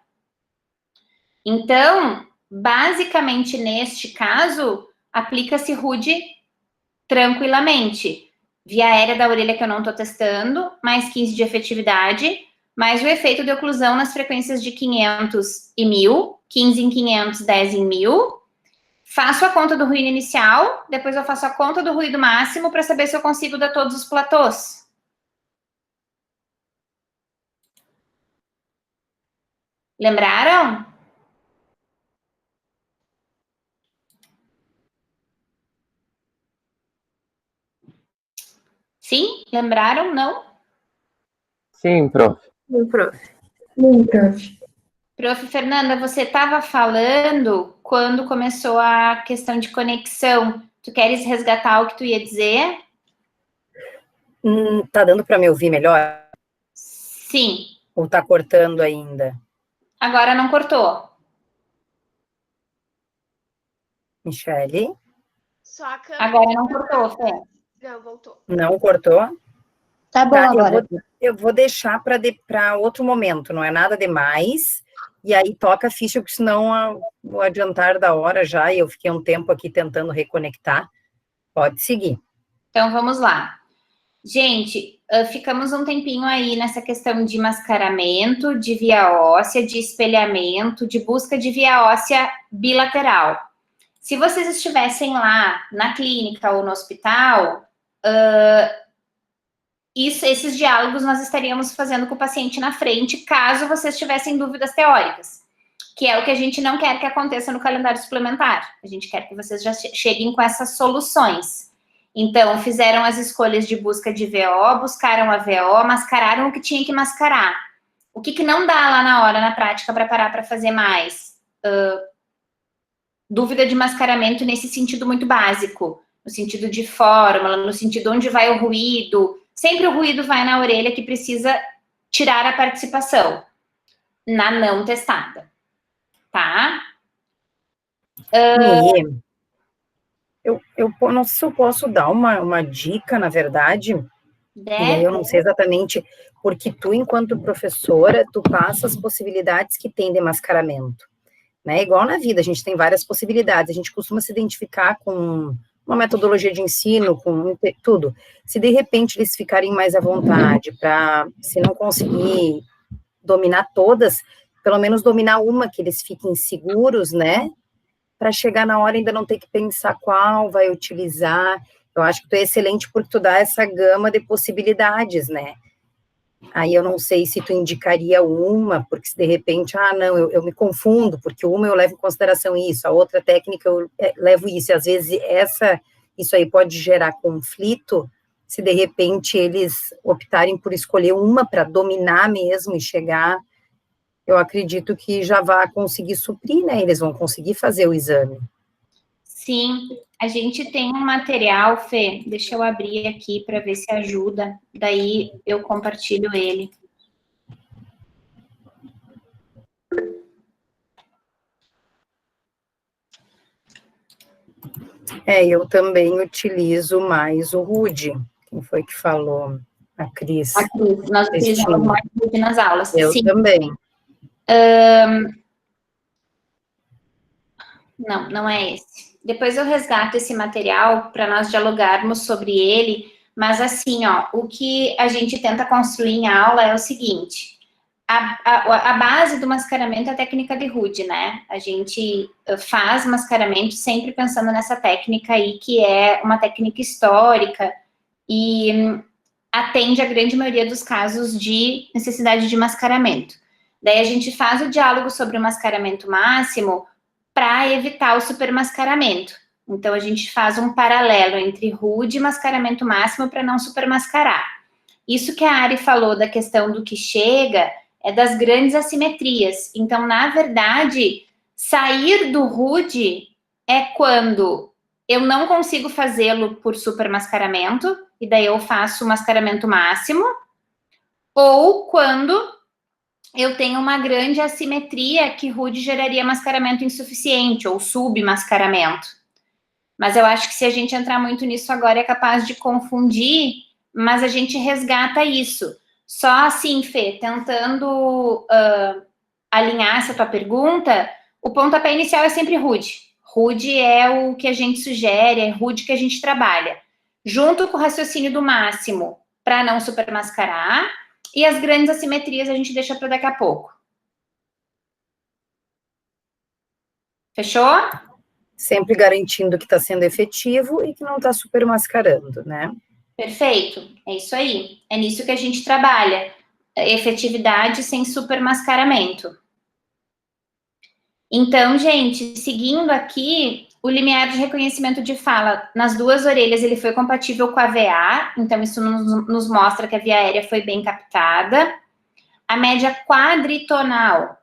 Então, basicamente, neste caso, aplica-se RUD tranquilamente. Via aérea da orelha que eu não estou testando, mais 15 de efetividade, mais o efeito de oclusão nas frequências de 500 e 1000, 15 em 500, 10 em 1000. Faço a conta do ruído inicial, depois eu faço a conta do ruído máximo para saber se eu consigo dar todos os platôs. Lembraram? Sim? Lembraram? Não? Sim, prof. Sim, prof. Sim, prof. Prof. Fernanda, você estava falando quando começou a questão de conexão. Tu queres resgatar o que tu ia dizer? Tá dando para me ouvir melhor? Sim. Ou tá cortando ainda? Agora não cortou. Michele? Só a câmera. Agora não cortou, Fê. Não, voltou. Não cortou? Tá bom Tá, agora. eu vou deixar para outro momento, não é nada demais. E aí toca a ficha, porque senão o adiantar da hora já, e eu fiquei um tempo aqui tentando reconectar. Pode seguir. Então, vamos lá. Gente, ficamos um tempinho aí nessa questão de mascaramento, de via óssea, de espelhamento, de busca de via óssea bilateral. Se vocês estivessem lá na clínica ou no hospital, esses diálogos nós estaríamos fazendo com o paciente na frente, caso vocês tivessem dúvidas teóricas, que é o que a gente não quer que aconteça no calendário suplementar. A gente quer que vocês já cheguem com essas soluções. Então, fizeram as escolhas de busca de VO, buscaram a VO, mascararam o que tinha que mascarar. O que não dá lá na hora, na prática, para parar para fazer mais? Dúvida de mascaramento nesse sentido muito básico, no sentido de fórmula, no sentido onde vai o ruído. Sempre o ruído vai na orelha que precisa tirar a participação, na não testada, tá? Eu não sei se eu posso dar uma dica, na verdade, e aí eu não sei exatamente, porque tu, enquanto professora, tu passa as possibilidades que tem de mascaramento, né? Igual na vida, a gente tem várias possibilidades, a gente costuma se identificar com uma metodologia de ensino, com tudo. Se de repente eles ficarem mais à vontade para, se não conseguir dominar todas, pelo menos dominar uma que eles fiquem seguros, né? Para chegar na hora ainda não ter que pensar qual vai utilizar. Eu acho que tu é excelente porque tu dá essa gama de possibilidades, né? Aí eu não sei se tu indicaria uma, porque se de repente, não, eu me confundo, porque uma eu levo em consideração isso, a outra técnica eu levo isso, e às vezes isso aí pode gerar conflito, se de repente eles optarem por escolher uma para dominar mesmo e chegar, eu acredito que já vai conseguir suprir, né? Eles vão conseguir fazer o exame. Sim, a gente tem um material, Fê, deixa eu abrir aqui para ver se ajuda, daí eu compartilho ele. Eu também utilizo mais o Rude. Quem foi que falou? A Cris. A Cris, nós utilizamos mais o Rude nas aulas. Eu também. Não é esse. Depois eu resgato esse material para nós dialogarmos sobre ele, mas assim, ó, o que a gente tenta construir em aula é o seguinte, a base do mascaramento é a técnica de Rude, né? A gente faz mascaramento sempre pensando nessa técnica aí, que é uma técnica histórica e atende a grande maioria dos casos de necessidade de mascaramento. Daí a gente faz o diálogo sobre o mascaramento máximo para evitar o supermascaramento. Então, a gente faz um paralelo entre Rude e mascaramento máximo para não supermascarar. Isso que a Ari falou da questão do que chega é das grandes assimetrias. Então, na verdade, sair do Rude é quando eu não consigo fazê-lo por supermascaramento, e daí eu faço o mascaramento máximo, ou quando eu tenho uma grande assimetria que Rude geraria mascaramento insuficiente ou submascaramento. Mas eu acho que se a gente entrar muito nisso agora é capaz de confundir, mas a gente resgata isso. Só assim, Fê, tentando alinhar essa tua pergunta, o pontapé inicial é sempre Rude. Rude é o que a gente sugere, é Rude que a gente trabalha. Junto com o raciocínio do máximo, para não supermascarar, e as grandes assimetrias a gente deixa para daqui a pouco. Fechou? Sempre garantindo que está sendo efetivo e que não está super mascarando, né? Perfeito, é isso aí. É nisso que a gente trabalha. Efetividade sem super mascaramento. Então, gente, seguindo aqui, o limiar de reconhecimento de fala nas duas orelhas, ele foi compatível com a VA, então isso nos mostra que a via aérea foi bem captada. A média quadritonal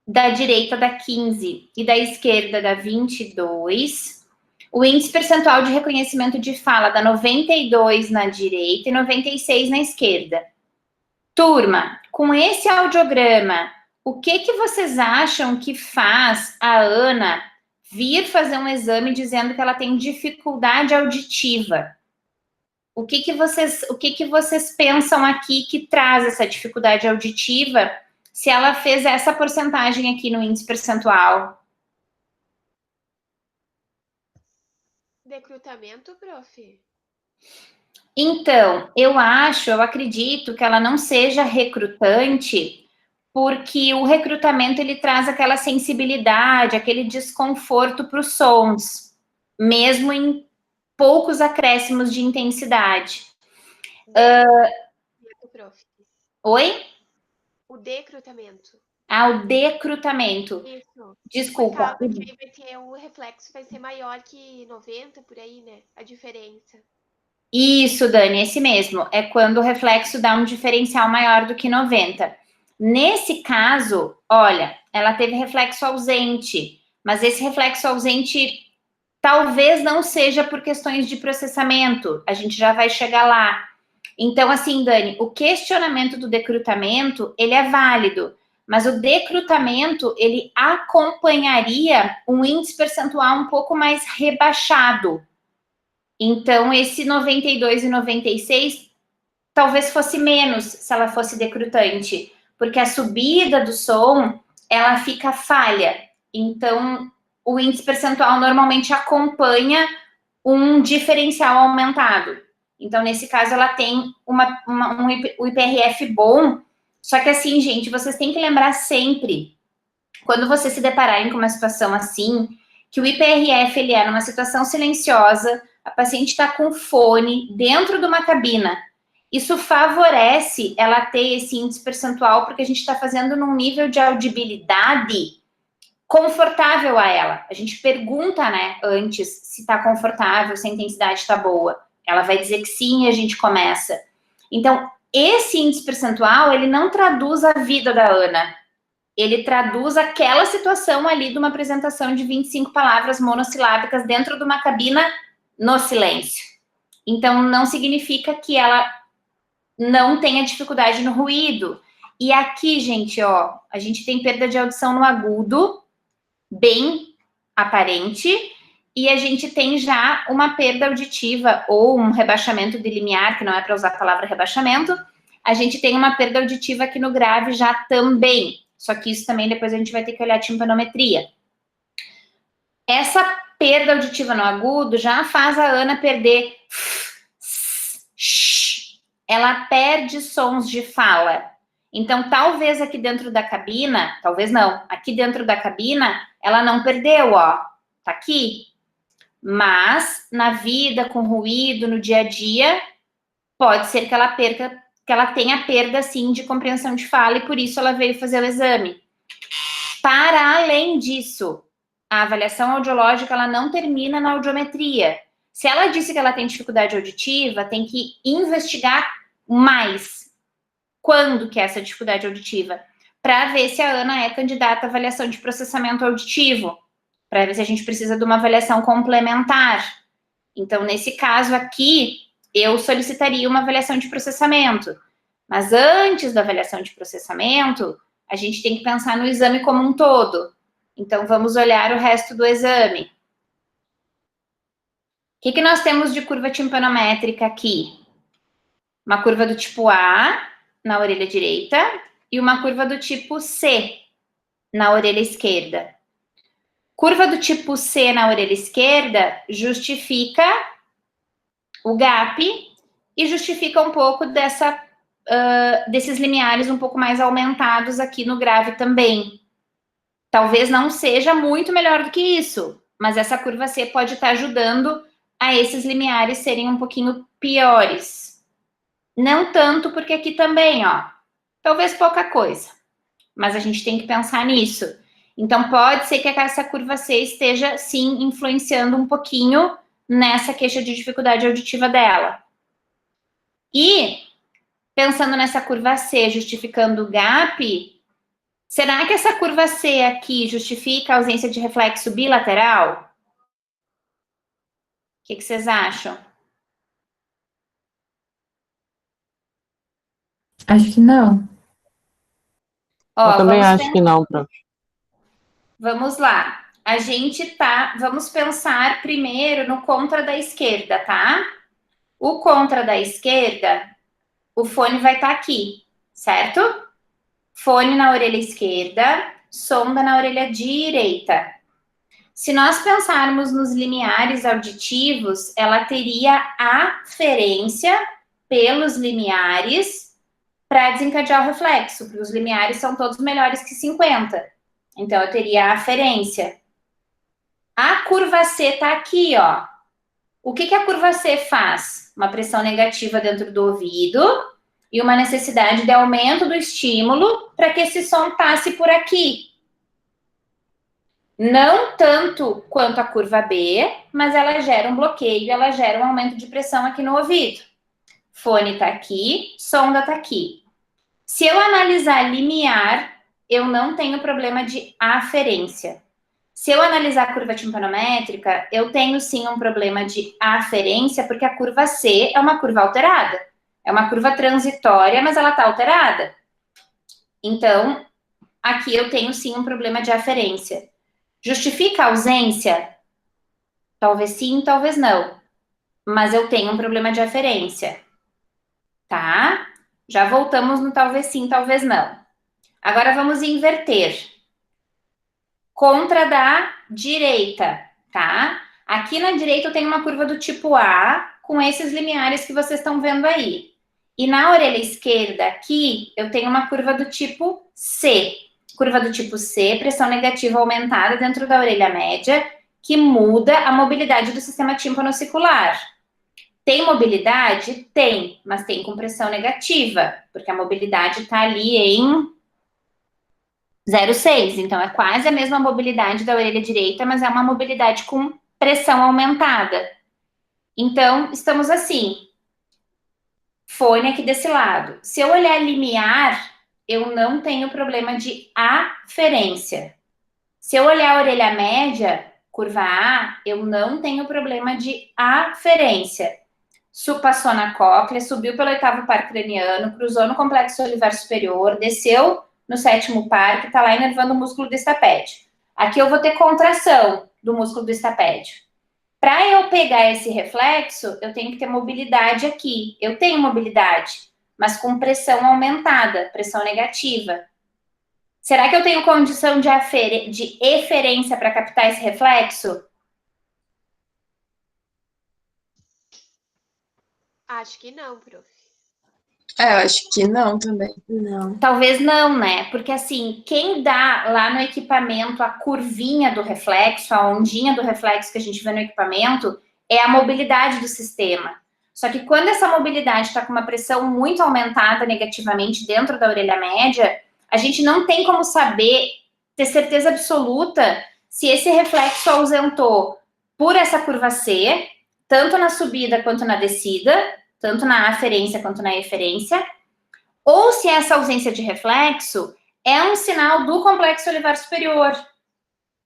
da direita dá 15 e da esquerda dá 22. O índice percentual de reconhecimento de fala dá 92 na direita e 96 na esquerda. Turma, com esse audiograma, o que vocês acham que faz a Ana vir fazer um exame dizendo que ela tem dificuldade auditiva? O que vocês pensam aqui que traz essa dificuldade auditiva se ela fez essa porcentagem aqui no índice percentual? Decrutamento, prof? Então, eu acredito que ela não seja recrutante, porque o recrutamento, ele traz aquela sensibilidade, aquele desconforto para os sons, mesmo em poucos acréscimos de intensidade. Oi? O decrutamento. O decrutamento. Isso. Desculpa. Porque aí vai ter, o reflexo vai ser maior que 90, por aí, né? A diferença. Isso, Dani, esse mesmo. É quando o reflexo dá um diferencial maior do que 90. Nesse caso, olha, ela teve reflexo ausente, mas esse reflexo ausente talvez não seja por questões de processamento, a gente já vai chegar lá. Então, assim, Dani, o questionamento do decrutamento, ele é válido, mas o decrutamento, ele acompanharia um índice percentual um pouco mais rebaixado, Então, esse 92 e 96 talvez fosse menos se ela fosse decrutante, porque a subida do som, ela fica falha. Então, o índice percentual normalmente acompanha um diferencial aumentado. Então, nesse caso, ela tem um IPRF bom, só que assim, gente, vocês têm que lembrar sempre, quando vocês se depararem com uma situação assim, que o IPRF, ele é numa situação silenciosa, a paciente está com fone dentro de uma cabina. Isso favorece ela ter esse índice percentual, porque a gente está fazendo num nível de audibilidade confortável a ela. A gente pergunta, né, antes, se está confortável, se a intensidade está boa. Ela vai dizer que sim e a gente começa. Então, esse índice percentual, ele não traduz a vida da Ana. Ele traduz aquela situação ali de uma apresentação de 25 palavras monossilábicas dentro de uma cabina no silêncio. Então, não significa que ela não tenha dificuldade no ruído. E aqui, gente, ó, a gente tem perda de audição no agudo, bem aparente, e a gente tem já uma perda auditiva ou um rebaixamento de limiar, que não é para usar a palavra rebaixamento, a gente tem uma perda auditiva aqui no grave já também. Só que isso também depois a gente vai ter que olhar a timpanometria. Essa perda auditiva no agudo já faz a Ana perder. Ela perde sons de fala. Então, talvez aqui dentro da cabina, talvez não, aqui dentro da cabina, ela não perdeu, ó, tá aqui. Mas, na vida, com ruído, no dia a dia, pode ser que ela perca, que ela tenha perda, sim, de compreensão de fala, e por isso ela veio fazer o exame. Para além disso, a avaliação audiológica, ela não termina na audiometria. Se ela disse que ela tem dificuldade auditiva, tem que investigar mais. Quando que é essa dificuldade auditiva? Para ver se a Ana é candidata à avaliação de processamento auditivo. Para ver se a gente precisa de uma avaliação complementar. Então, nesse caso aqui, eu solicitaria uma avaliação de processamento. Mas antes da avaliação de processamento, a gente tem que pensar no exame como um todo. Então, vamos olhar o resto do exame. O que nós temos de curva timpanométrica aqui? Uma curva do tipo A na orelha direita e uma curva do tipo C na orelha esquerda. Curva do tipo C na orelha esquerda justifica o gap e justifica um pouco desses limiares um pouco mais aumentados aqui no grave também. Talvez não seja muito melhor do que isso, mas essa curva C pode estar ajudando a esses limiares serem um pouquinho piores. Não tanto, porque aqui também, ó, talvez pouca coisa, mas a gente tem que pensar nisso. Então, pode ser que essa curva C esteja, sim, influenciando um pouquinho nessa queixa de dificuldade auditiva dela. E, pensando nessa curva C justificando o gap, será que essa curva C aqui justifica a ausência de reflexo bilateral? O que vocês acham? Acho que não. Ó, eu também acho que não, prof. Vamos lá. A gente vamos pensar primeiro no contra da esquerda, tá? O contra da esquerda, o fone vai estar aqui, certo? Fone na orelha esquerda, sonda na orelha direita. Se nós pensarmos nos limiares auditivos, ela teria aferência pelos limiares para desencadear o reflexo, porque os limiares são todos melhores que 50. Então, eu teria aferência. A curva C está aqui, ó. O que a curva C faz? Uma pressão negativa dentro do ouvido e uma necessidade de aumento do estímulo para que esse som passe por aqui. Não tanto quanto a curva B, mas ela gera um bloqueio, ela gera um aumento de pressão aqui no ouvido. Fone está aqui, sonda está aqui. Se eu analisar limiar, eu não tenho problema de aferência. Se eu analisar a curva timpanométrica, eu tenho sim um problema de aferência, porque a curva C é uma curva alterada. É uma curva transitória, mas ela está alterada. Então, aqui eu tenho sim um problema de aferência. Justifica a ausência? Talvez sim, talvez não. mas eu tenho um problema de aferência, tá? Já voltamos no talvez sim, talvez não. Agora vamos inverter. Contra da direita, tá? Aqui na direita eu tenho uma curva do tipo A, com esses limiares que vocês estão vendo aí. E na orelha esquerda aqui, eu tenho uma curva do tipo C. Curva do tipo C, pressão negativa aumentada dentro da orelha média, que muda a mobilidade do sistema tímpano-auricular. Tem mobilidade? Tem, mas tem com pressão negativa, porque a mobilidade está ali em 0,6, então é quase a mesma mobilidade da orelha direita, mas é uma mobilidade com pressão aumentada. Então, estamos assim, fone aqui desse lado. Se eu olhar limiar, eu não tenho problema de aferência. Se eu olhar a orelha média, curva A, eu não tenho problema de aferência. Passou na cóclea, subiu pelo 8º par craniano, cruzou no complexo olivar superior, desceu no 7º par, que está lá inervando o músculo do estapédio. Aqui eu vou ter contração do músculo do estapédio. Para eu pegar esse reflexo, eu tenho que ter mobilidade aqui. Eu tenho mobilidade, mas com pressão aumentada, pressão negativa. Será que eu tenho condição de eferência para captar esse reflexo? Acho que não, prof. Eu acho que não também. Não. Talvez não, né? Porque assim, quem dá lá no equipamento a curvinha do reflexo, a ondinha do reflexo que a gente vê no equipamento, é a mobilidade do sistema. Só que quando essa mobilidade está com uma pressão muito aumentada negativamente dentro da orelha média, a gente não tem como saber, ter certeza absoluta, se esse reflexo ausentou por essa curva C, tanto na subida quanto na descida, tanto na aferência quanto na eferência, ou se essa ausência de reflexo é um sinal do complexo olivar superior,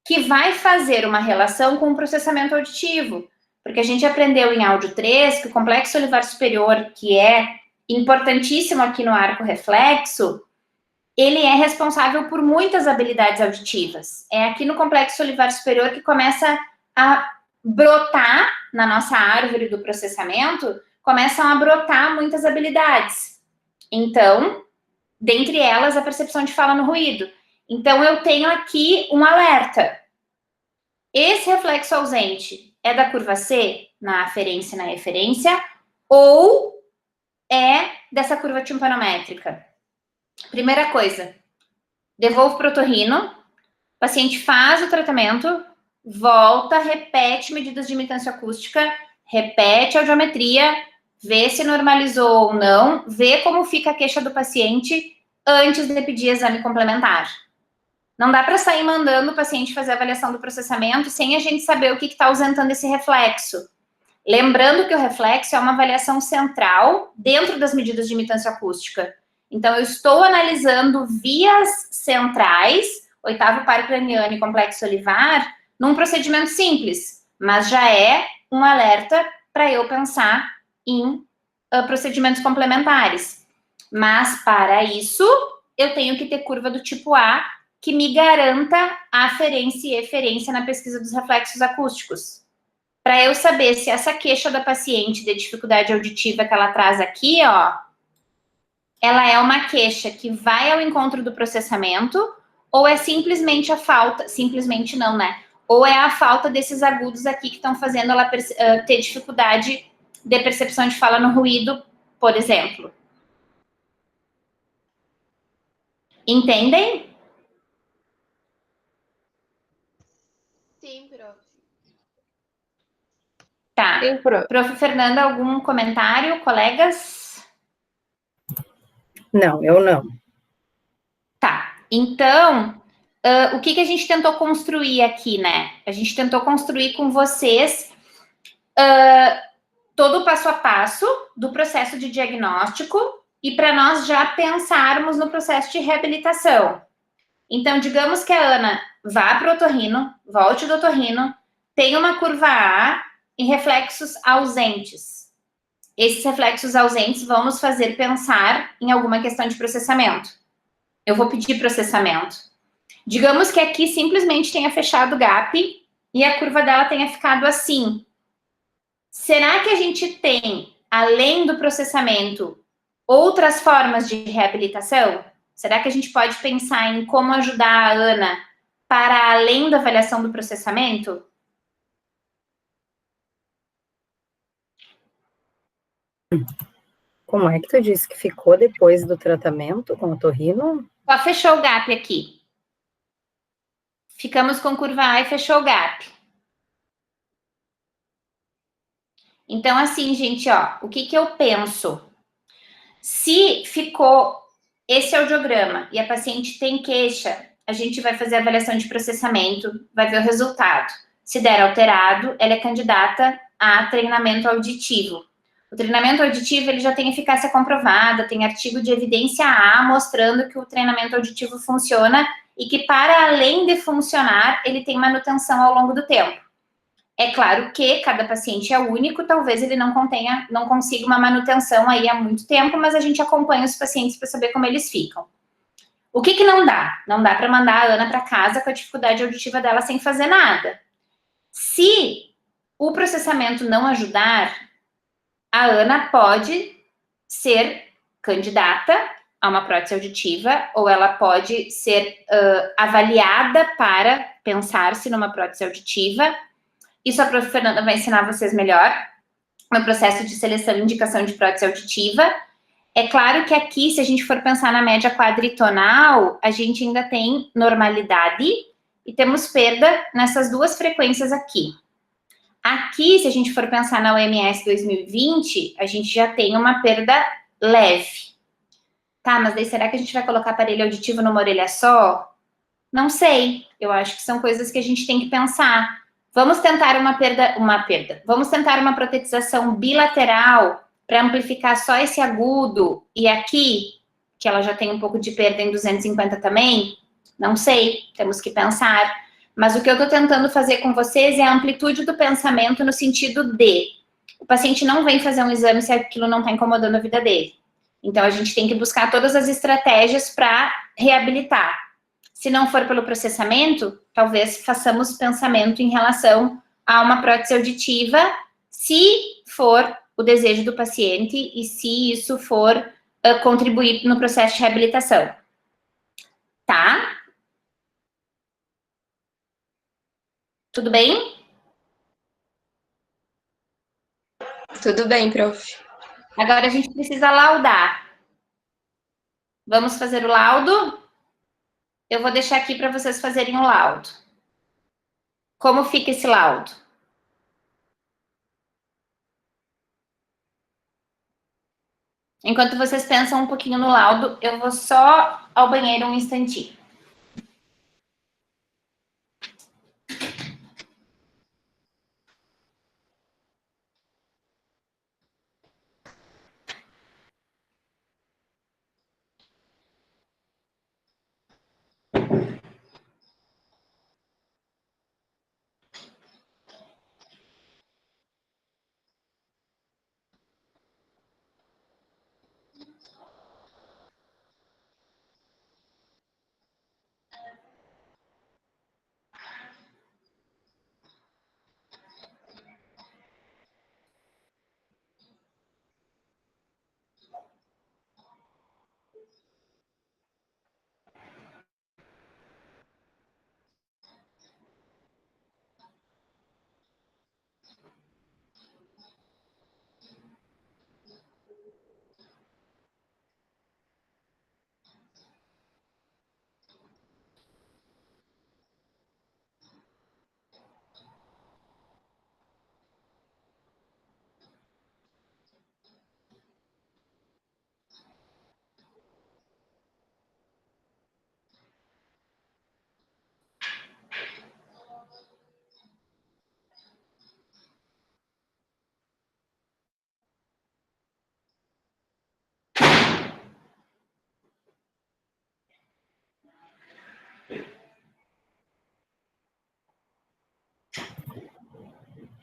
que vai fazer uma relação com o processamento auditivo, porque a gente aprendeu em áudio 3 que o complexo olivar superior, que é importantíssimo aqui no arco reflexo, ele é responsável por muitas habilidades auditivas. É aqui no complexo olivar superior que começa a brotar, na nossa árvore do processamento, começam a brotar muitas habilidades. Então, dentre elas, a percepção de fala no ruído. Então, eu tenho aqui um alerta. Esse reflexo ausente é da curva C, na aferência e na eferência, ou é dessa curva timpanométrica? Primeira coisa, devolvo para o otorrino, o paciente faz o tratamento, volta, repete medidas de imitância acústica, repete a audiometria, vê se normalizou ou não, vê como fica a queixa do paciente antes de pedir exame complementar. Não dá para sair mandando o paciente fazer a avaliação do processamento sem a gente saber o que está ausentando esse reflexo. Lembrando que o reflexo é uma avaliação central dentro das medidas de imitância acústica. Então, eu estou analisando vias centrais, 8º par craniano e complexo olivar, num procedimento simples, mas já é um alerta para eu pensar em procedimentos complementares. Mas, para isso, eu tenho que ter curva do tipo A, que me garanta a aferência e eferência na pesquisa dos reflexos acústicos. Para eu saber se essa queixa da paciente de dificuldade auditiva que ela traz aqui, ó, ela é uma queixa que vai ao encontro do processamento, ou é simplesmente a falta, simplesmente não, né? Ou é a falta desses agudos aqui que estão fazendo ela ter dificuldade de percepção de fala no ruído, por exemplo. Entendem? Sim, prof. Tá. Sim, prof. Prof. Fernanda, algum comentário, colegas? Não, eu não. Tá. Então, o que a gente tentou construir aqui, né? A gente tentou construir com vocês todo o passo a passo do processo de diagnóstico e para nós já pensarmos no processo de reabilitação. Então, digamos que a Ana vá para o otorrino, volte do otorrino, tem uma curva A e reflexos ausentes. Esses reflexos ausentes vão nos fazer pensar em alguma questão de processamento. Eu vou pedir processamento. Digamos que aqui simplesmente tenha fechado o gap e a curva dela tenha ficado assim. será que a gente tem, além do processamento, outras formas de reabilitação? Será que a gente pode pensar em como ajudar a Ana para além da avaliação do processamento? Como é que tu disse que ficou depois do tratamento com o otorrino? Só fechou o gap aqui. Ficamos com curva A e fechou o gap. Então, assim, gente, ó, o que eu penso? Se ficou esse audiograma e a paciente tem queixa, a gente vai fazer a avaliação de processamento, vai ver o resultado. Se der alterado, ela é candidata a treinamento auditivo. O treinamento auditivo, ele já tem eficácia comprovada, tem artigo de evidência A mostrando que o treinamento auditivo funciona e que, para além de funcionar, ele tem manutenção ao longo do tempo. É claro que cada paciente é único, talvez ele não consiga uma manutenção aí há muito tempo, mas a gente acompanha os pacientes para saber como eles ficam. O que não dá? Não dá para mandar a Ana para casa com a dificuldade auditiva dela sem fazer nada. Se o processamento não ajudar, a Ana pode ser candidata a uma prótese auditiva, ou ela pode ser avaliada para pensar-se numa prótese auditiva. Isso a prof. Fernanda vai ensinar vocês melhor no processo de seleção e indicação de prótese auditiva. É claro que aqui, se a gente for pensar na média quadritonal, a gente ainda tem normalidade e temos perda nessas duas frequências aqui. Aqui, se a gente for pensar na OMS 2020, a gente já tem uma perda leve. Tá, mas daí será que a gente vai colocar aparelho auditivo numa orelha só? Não sei. Eu acho que são coisas que a gente tem que pensar. Vamos tentar vamos tentar uma protetização bilateral para amplificar só esse agudo e aqui, que ela já tem um pouco de perda em 250 também? Não sei, temos que pensar. Mas o que eu estou tentando fazer com vocês é a amplitude do pensamento no sentido de o paciente não vem fazer um exame se aquilo não está incomodando a vida dele. Então, a gente tem que buscar todas as estratégias para reabilitar. Se não for pelo processamento, talvez façamos pensamento em relação a uma prótese auditiva, se for o desejo do paciente e se isso for contribuir no processo de reabilitação. Tá? Tudo bem? Tudo bem, prof. Agora a gente precisa laudar. Vamos fazer o laudo? Eu vou deixar aqui para vocês fazerem o laudo. Como fica esse laudo? Enquanto vocês pensam um pouquinho no laudo, eu vou só ao banheiro um instantinho.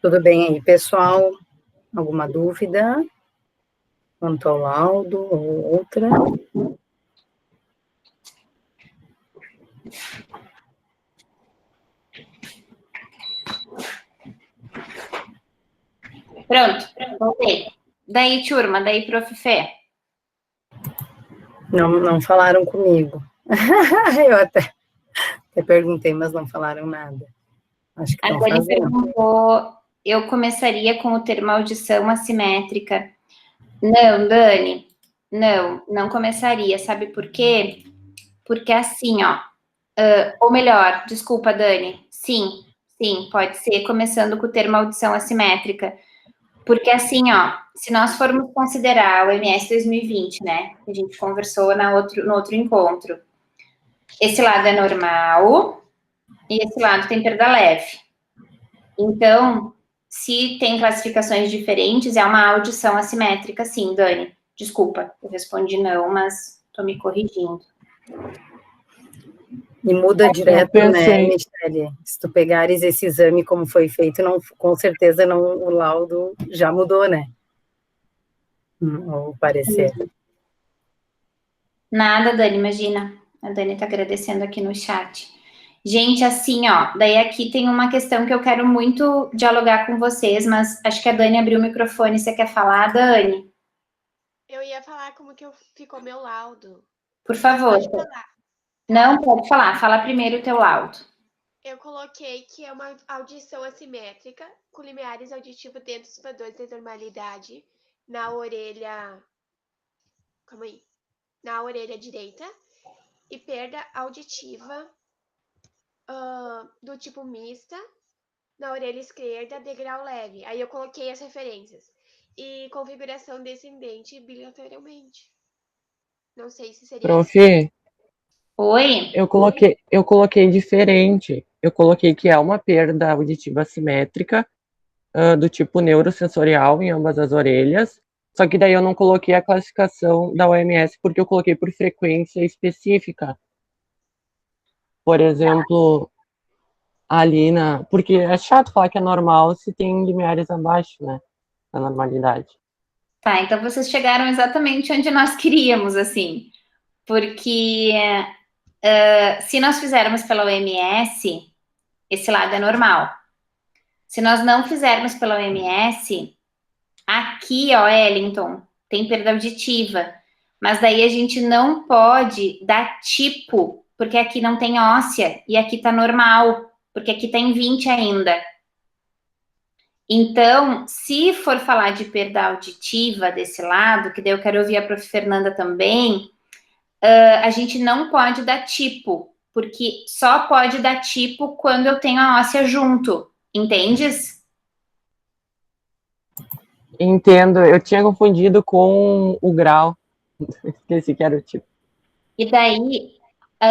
Tudo bem aí, pessoal? Alguma dúvida quanto ao laudo ou outra? Pronto, voltei. Daí, turma, daí, prof. Fê. Não falaram comigo. Eu até perguntei, mas não falaram nada. Acho que A estão Dani fazendo. perguntou, eu começaria com o termo audição assimétrica. Não, Dani, não começaria. Sabe por quê? Porque assim, ó, ou melhor, desculpa, Dani, sim, pode ser começando com o termo audição assimétrica. Porque assim, ó, se nós formos considerar o MS 2020, né, que a gente conversou no outro encontro, esse lado é normal e esse lado tem perda leve. Então, se tem classificações diferentes, é uma audição assimétrica, sim, Dani. Desculpa, eu respondi não, mas tô me corrigindo. E muda direto, né, Michele? Se tu pegares esse exame como foi feito, não, com certeza não, o laudo já mudou, né? O parecer. Nada, Dani, imagina. A Dani tá agradecendo aqui no chat. Gente, assim, ó, daí aqui tem uma questão que eu quero muito dialogar com vocês, mas acho que a Dani abriu o microfone. Você quer falar, Dani? Eu ia falar como que ficou meu laudo. Por favor. Pode falar. Não, pode falar. Fala primeiro o teu laudo. Eu coloquei que é uma audição assimétrica, com limiares auditivos dentro dos padrões de normalidade, na orelha... Calma aí. Na orelha direita, e perda auditiva do tipo mista, na orelha esquerda, de grau leve. Aí eu coloquei as referências. E configuração descendente bilateralmente. Não sei se seria... Prof, oi? Eu coloquei diferente. Eu coloquei que é uma perda auditiva assimétrica do tipo neurosensorial em ambas as orelhas. Só que daí eu não coloquei a classificação da OMS porque eu coloquei por frequência específica. Por exemplo, ali na... Porque é chato falar que é normal se tem limiares abaixo, né? Da normalidade. Tá, então vocês chegaram exatamente onde nós queríamos, assim. Porque se nós fizermos pela OMS, esse lado é normal. Se nós não fizermos pela OMS, aqui, ó, Wellington, tem perda auditiva. Mas daí a gente não pode dar tipo, porque aqui não tem óssea, e aqui tá normal, porque aqui tá em 20 ainda. Então, se for falar de perda auditiva desse lado, que daí eu quero ouvir a prof. Fernanda também, a gente não pode dar tipo, porque só pode dar tipo quando eu tenho a óssea junto, entendes? Entendo, eu tinha confundido com o grau. Esqueci que era o tipo. E daí,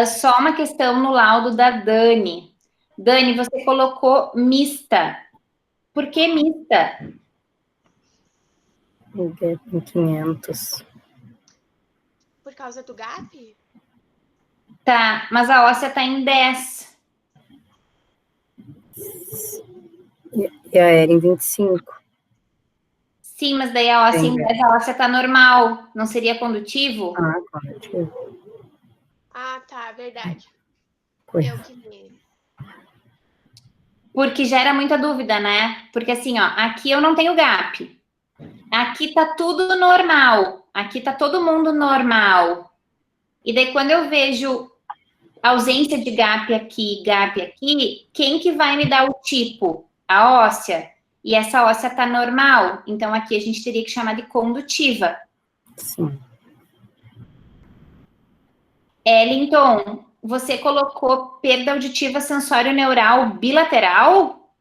só uma questão no laudo da Dani. Dani, você colocou mista. Por que mista? Em 500. Por causa do gap? Tá, mas a óssea tá em 10. E a era em 25. Sim, mas daí a óssea em 10, a óssea tá normal. Não seria condutivo? Ah, condutivo. Ah, tá, verdade. Foi. Eu que li. Porque gera muita dúvida, né? Porque assim, ó, aqui eu não tenho gap. Aqui tá tudo normal. Aqui tá todo mundo normal. E daí, quando eu vejo ausência de gap aqui, quem que vai me dar o tipo? A óssea. E essa óssea tá normal. Então, aqui a gente teria que chamar de condutiva. Sim. Wellington, você colocou perda auditiva sensório-neural bilateral?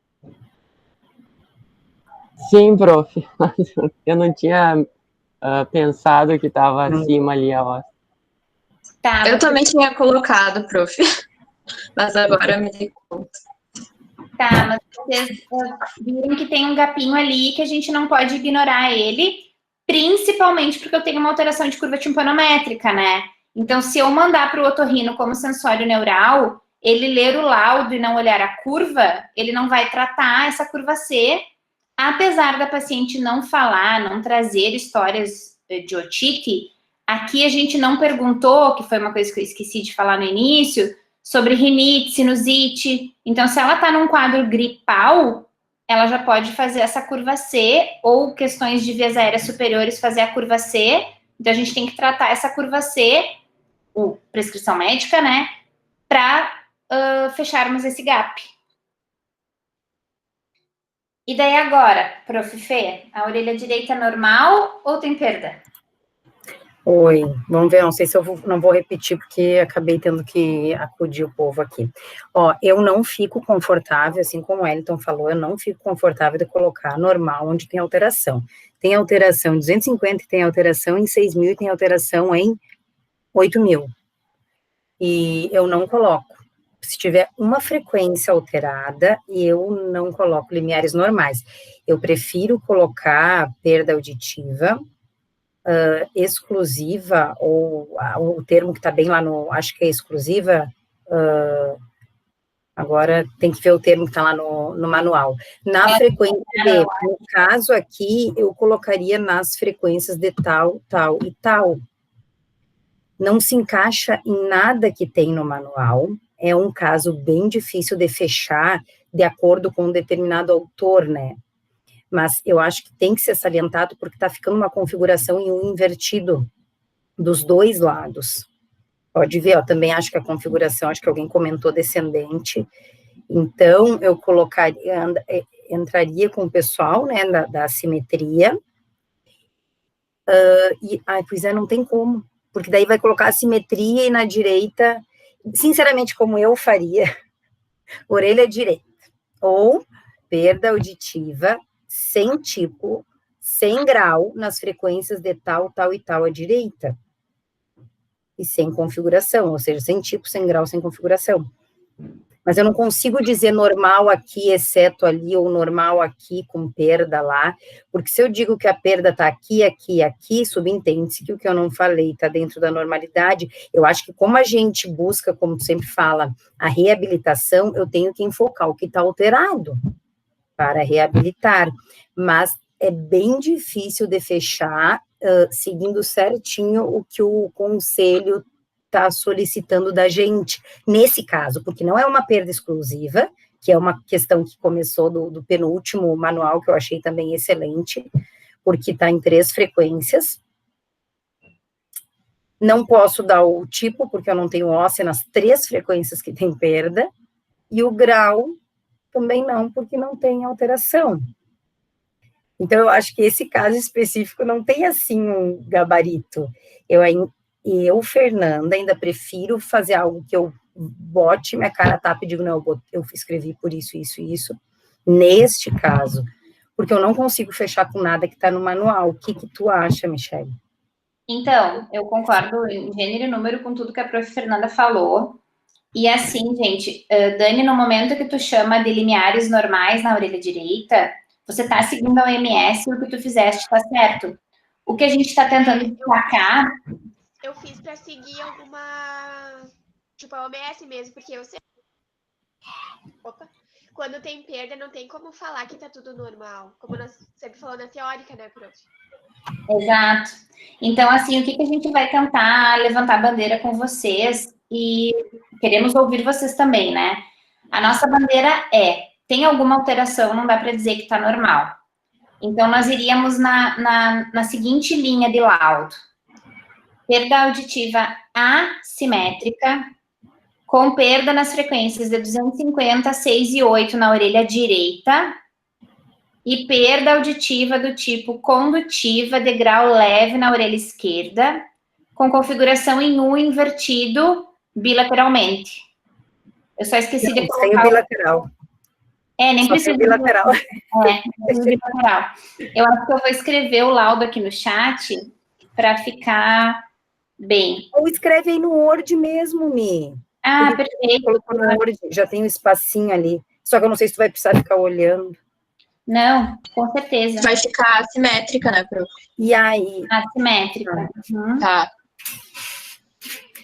Sim, prof. Eu não tinha pensado que estava acima ali a óssea. Tá, Eu também tinha colocado, prof. Mas agora eu me dei conta. Tá, mas vocês viram que tem um gapinho ali que a gente não pode ignorar ele, principalmente porque eu tenho uma alteração de curva timpanométrica, né? Então, se eu mandar para o otorrino como sensório neural, ele ler o laudo e não olhar a curva, ele não vai tratar essa curva C, apesar da paciente não falar, não trazer histórias de otite. Aqui a gente não perguntou, que foi uma coisa que eu esqueci de falar no início, sobre rinite, sinusite. Então, se ela está num quadro gripal, ela já pode fazer essa curva C, ou questões de vias aéreas superiores fazer a curva C. Então, a gente tem que tratar essa curva C, ou prescrição médica, né, para fecharmos esse gap. E daí agora, prof. Fê, a orelha direita é normal ou tem perda? Oi, vamos ver, não sei se não vou repetir, porque acabei tendo que acudir o povo aqui. Ó, eu não fico confortável, assim como o Wellington falou, eu não fico confortável de colocar normal onde tem alteração. Tem alteração em 250, tem alteração em 6.000 e tem alteração em 8.000. E eu não coloco. Se tiver uma frequência alterada, eu não coloco limiares normais. Eu prefiro colocar perda auditiva, exclusiva, ou o termo que está bem lá no, acho que é exclusiva, agora tem que ver o termo que está lá no manual. Na frequência D, no caso aqui, eu colocaria nas frequências de tal, tal e tal. Não se encaixa em nada que tem no manual, é um caso bem difícil de fechar de acordo com um determinado autor, né? Mas eu acho que tem que ser salientado porque está ficando uma configuração em um invertido dos dois lados. Pode ver, ó, também acho que a configuração, acho que alguém comentou descendente. Então, eu colocaria, entraria com o pessoal, né, da assimetria, pois é, não tem como, porque daí vai colocar a simetria e na direita, sinceramente, como eu faria, orelha direita, ou perda auditiva, sem tipo, sem grau, nas frequências de tal, tal e tal à direita. E sem configuração, ou seja, sem tipo, sem grau, sem configuração. Mas eu não consigo dizer normal aqui, exceto ali, ou normal aqui, com perda lá, porque se eu digo que a perda está aqui, aqui, aqui, subentende-se que o que eu não falei está dentro da normalidade. Eu acho que como a gente busca, como tu sempre fala, a reabilitação, eu tenho que enfocar o que está alterado para reabilitar, mas é bem difícil de fechar, seguindo certinho o que o conselho está solicitando da gente, nesse caso, porque não é uma perda exclusiva, que é uma questão que começou do penúltimo manual, que eu achei também excelente, porque está em 3 frequências. Não posso dar o tipo, porque eu não tenho óssea nas 3 frequências que tem perda, e o grau também não, porque não tem alteração. Então, eu acho que esse caso específico não tem, assim, um gabarito. Eu, Fernanda, ainda prefiro fazer algo que eu bote minha cara a tapa e digo, não, eu escrevi por isso, isso e isso, neste caso, porque eu não consigo fechar com nada que está no manual. O que tu acha, Michele? Então, eu concordo em gênero e número com tudo que a prof. Fernanda falou. E assim, gente, Dani, no momento que tu chama de limiares normais na orelha direita, você está seguindo a OMS e o que tu fizeste está certo. O que a gente está tentando destacar... Eu fiz para seguir alguma... Tipo, a OMS mesmo, porque eu sei... Opa! Quando tem perda, não tem como falar que tá tudo normal. Como nós sempre falamos na teórica, né, prof? Exato. Então, assim, o que a gente vai tentar levantar a bandeira com vocês e queremos ouvir vocês também, né? A nossa bandeira tem alguma alteração, não dá para dizer que está normal. Então, nós iríamos na seguinte linha de laudo. Perda auditiva assimétrica, com perda nas frequências de 250, 6 e 8 na orelha direita, e perda auditiva do tipo condutiva de grau leve na orelha esquerda, com configuração em U invertido bilateralmente. Eu só esqueci de colocar... Sem o bilateral. Nem só precisa... bilateral. Bilateral. Eu acho que eu vou escrever o laudo aqui no chat para ficar bem. Ou escreve aí no Word mesmo, Mi. Perfeito. Colocou no Word, já tem um espacinho ali. Só que eu não sei se tu vai precisar ficar olhando. Não, com certeza. Vai ficar assimétrica, né, prof? E aí? Assimétrica. Tá.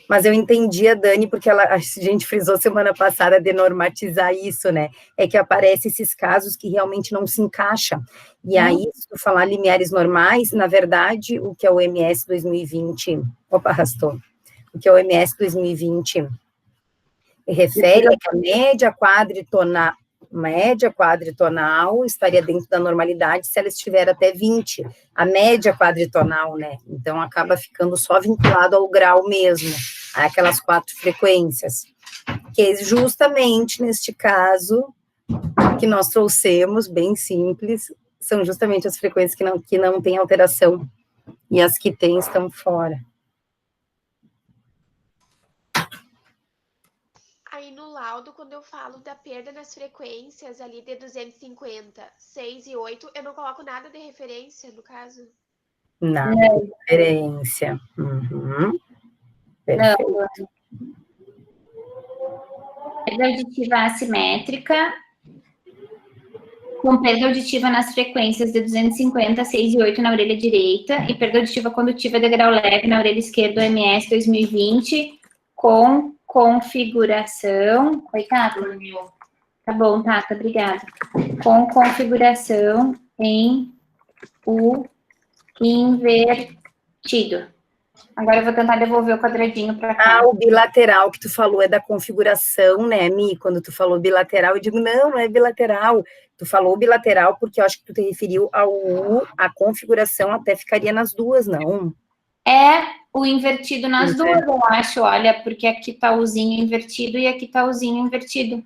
Mas eu entendi a Dani, porque a gente frisou semana passada de normatizar isso, né? É que aparecem esses casos que realmente não se encaixam. E aí, se tu falar limiares normais, na verdade, o que é o OMS 2020... Opa, arrastou. O que é o OMS 2020 refere é que a média quadritonal... média quadritonal estaria dentro da normalidade se ela estiver até 20, a média quadritonal, né? Então, acaba ficando só vinculado ao grau mesmo, aquelas 4 frequências, que é justamente neste caso que nós trouxemos, bem simples, são justamente as frequências que não tem alteração, e as que tem estão fora. Aí no laudo, quando eu falo da perda nas frequências ali de 250, 6 e 8, eu não coloco nada de referência, no caso? Nada de referência. Uhum. Perfeito. Perda auditiva assimétrica, com perda auditiva nas frequências de 250, 6 e 8 na orelha direita, e perda auditiva condutiva de grau leve na orelha esquerda, OMS 2020, com configuração. Oi, Tata? Tá bom, Tata, obrigada. Com configuração em U invertido. Agora eu vou tentar devolver o quadradinho para cá. Ah, o bilateral que tu falou é da configuração, né, Mi? Quando tu falou bilateral, eu digo, não é bilateral. Tu falou bilateral porque eu acho que tu te referiu ao U, a configuração até ficaria nas duas, não? É o invertido nas duas, eu acho, olha, porque aqui tá o Uzinho invertido e aqui tá o Uzinho invertido.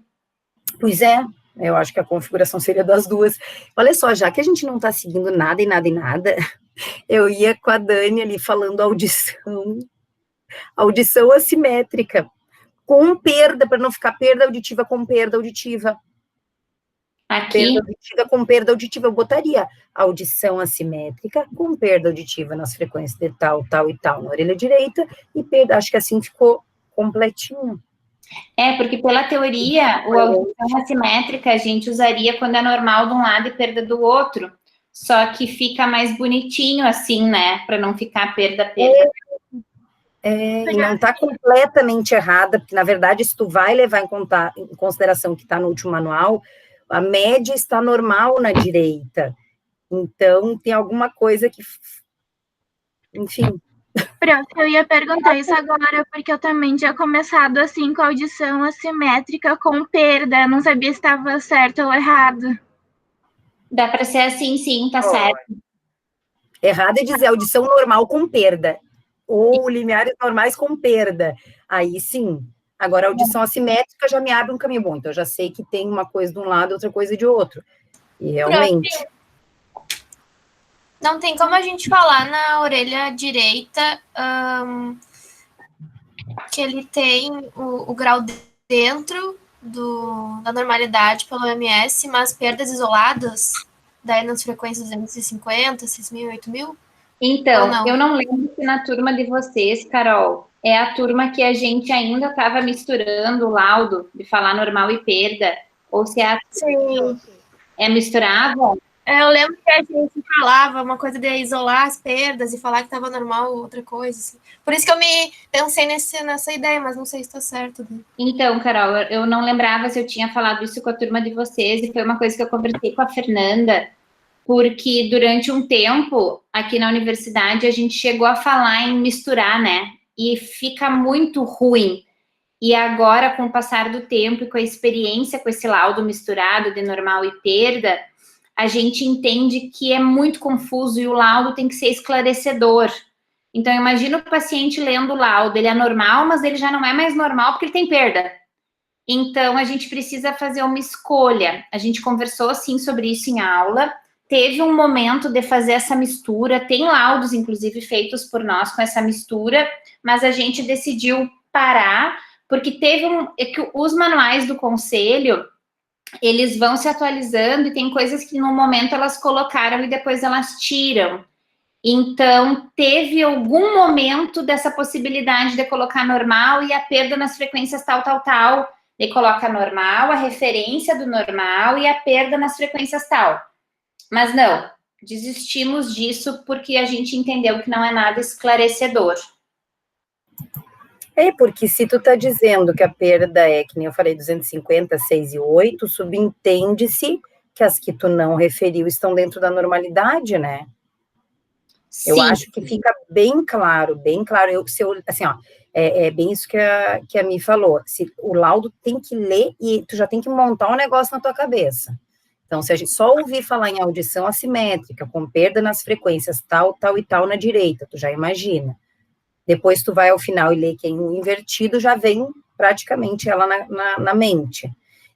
Pois é, eu acho que a configuração seria das duas. Olha só, já que a gente não tá seguindo nada e nada e nada, eu ia com a Dani ali falando audição assimétrica, com perda, para não ficar perda auditiva com perda auditiva. Aqui? Perda auditiva com perda auditiva, eu botaria audição assimétrica com perda auditiva nas frequências de tal, tal e tal na orelha direita, e perda, acho que assim ficou completinho. É, porque pela teoria, a audição assimétrica a gente usaria quando é normal de um lado e perda do outro, só que fica mais bonitinho assim, né, para não ficar perda. E não está completamente errada, porque na verdade, se tu vai levar em consideração que está no último manual, a média está normal na direita, então tem alguma coisa que, enfim. Prof, eu ia perguntar isso agora, porque eu também tinha começado assim com audição assimétrica com perda, não sabia se estava certo ou errado. Dá para ser assim, sim, tá certo. Errado é dizer audição normal com perda, ou limiares normais com perda, aí sim. Agora, a audição assimétrica já me abre um caminho bom, então eu já sei que tem uma coisa de um lado, outra coisa de outro. E realmente... Não tem como a gente falar na orelha direita que ele tem o grau dentro da normalidade pelo OMS, mas perdas isoladas, daí nas frequências 250, 6.000, 8.000? Então, eu não lembro se na turma de vocês, Carol, é a turma que a gente ainda estava misturando o laudo de falar normal e perda, ou se é a... Sim. É misturável? Eu lembro que a gente falava uma coisa de isolar as perdas e falar que estava normal outra coisa. Assim. Por isso que eu me pensei nessa ideia, mas não sei se está certo. Né? Então, Carol, eu não lembrava se eu tinha falado isso com a turma de vocês, e foi uma coisa que eu conversei com a Fernanda, porque durante um tempo, aqui na universidade, a gente chegou a falar em misturar, né? E fica muito ruim. E agora, com o passar do tempo e com a experiência com esse laudo misturado de normal e perda, a gente entende que é muito confuso e o laudo tem que ser esclarecedor. Então, imagina o paciente lendo o laudo, ele é normal, mas ele já não é mais normal porque ele tem perda. Então, a gente precisa fazer uma escolha. A gente conversou, sim, sobre isso em aula, teve um momento de fazer essa mistura, tem laudos, inclusive, feitos por nós com essa mistura, mas a gente decidiu parar, porque que os manuais do conselho, eles vão se atualizando e tem coisas que no momento elas colocaram e depois elas tiram. Então, teve algum momento dessa possibilidade de colocar normal e a perda nas frequências tal, e coloca normal, a referência do normal e a perda nas frequências tal. Mas não, desistimos disso porque a gente entendeu que não é nada esclarecedor. Porque se tu tá dizendo que a perda é, que nem eu falei, 250, 6 e 8, subentende-se que as que tu não referiu estão dentro da normalidade, né? Sim. Eu acho que fica bem claro, assim, ó, É bem isso que a Mi falou. O laudo tem que ler e tu já tem que montar um negócio na tua cabeça. Então, se a gente só ouvir falar em audição assimétrica, com perda nas frequências tal, tal e tal na direita, tu já imagina. Depois tu vai ao final e lê que é em invertido, já vem praticamente ela na mente.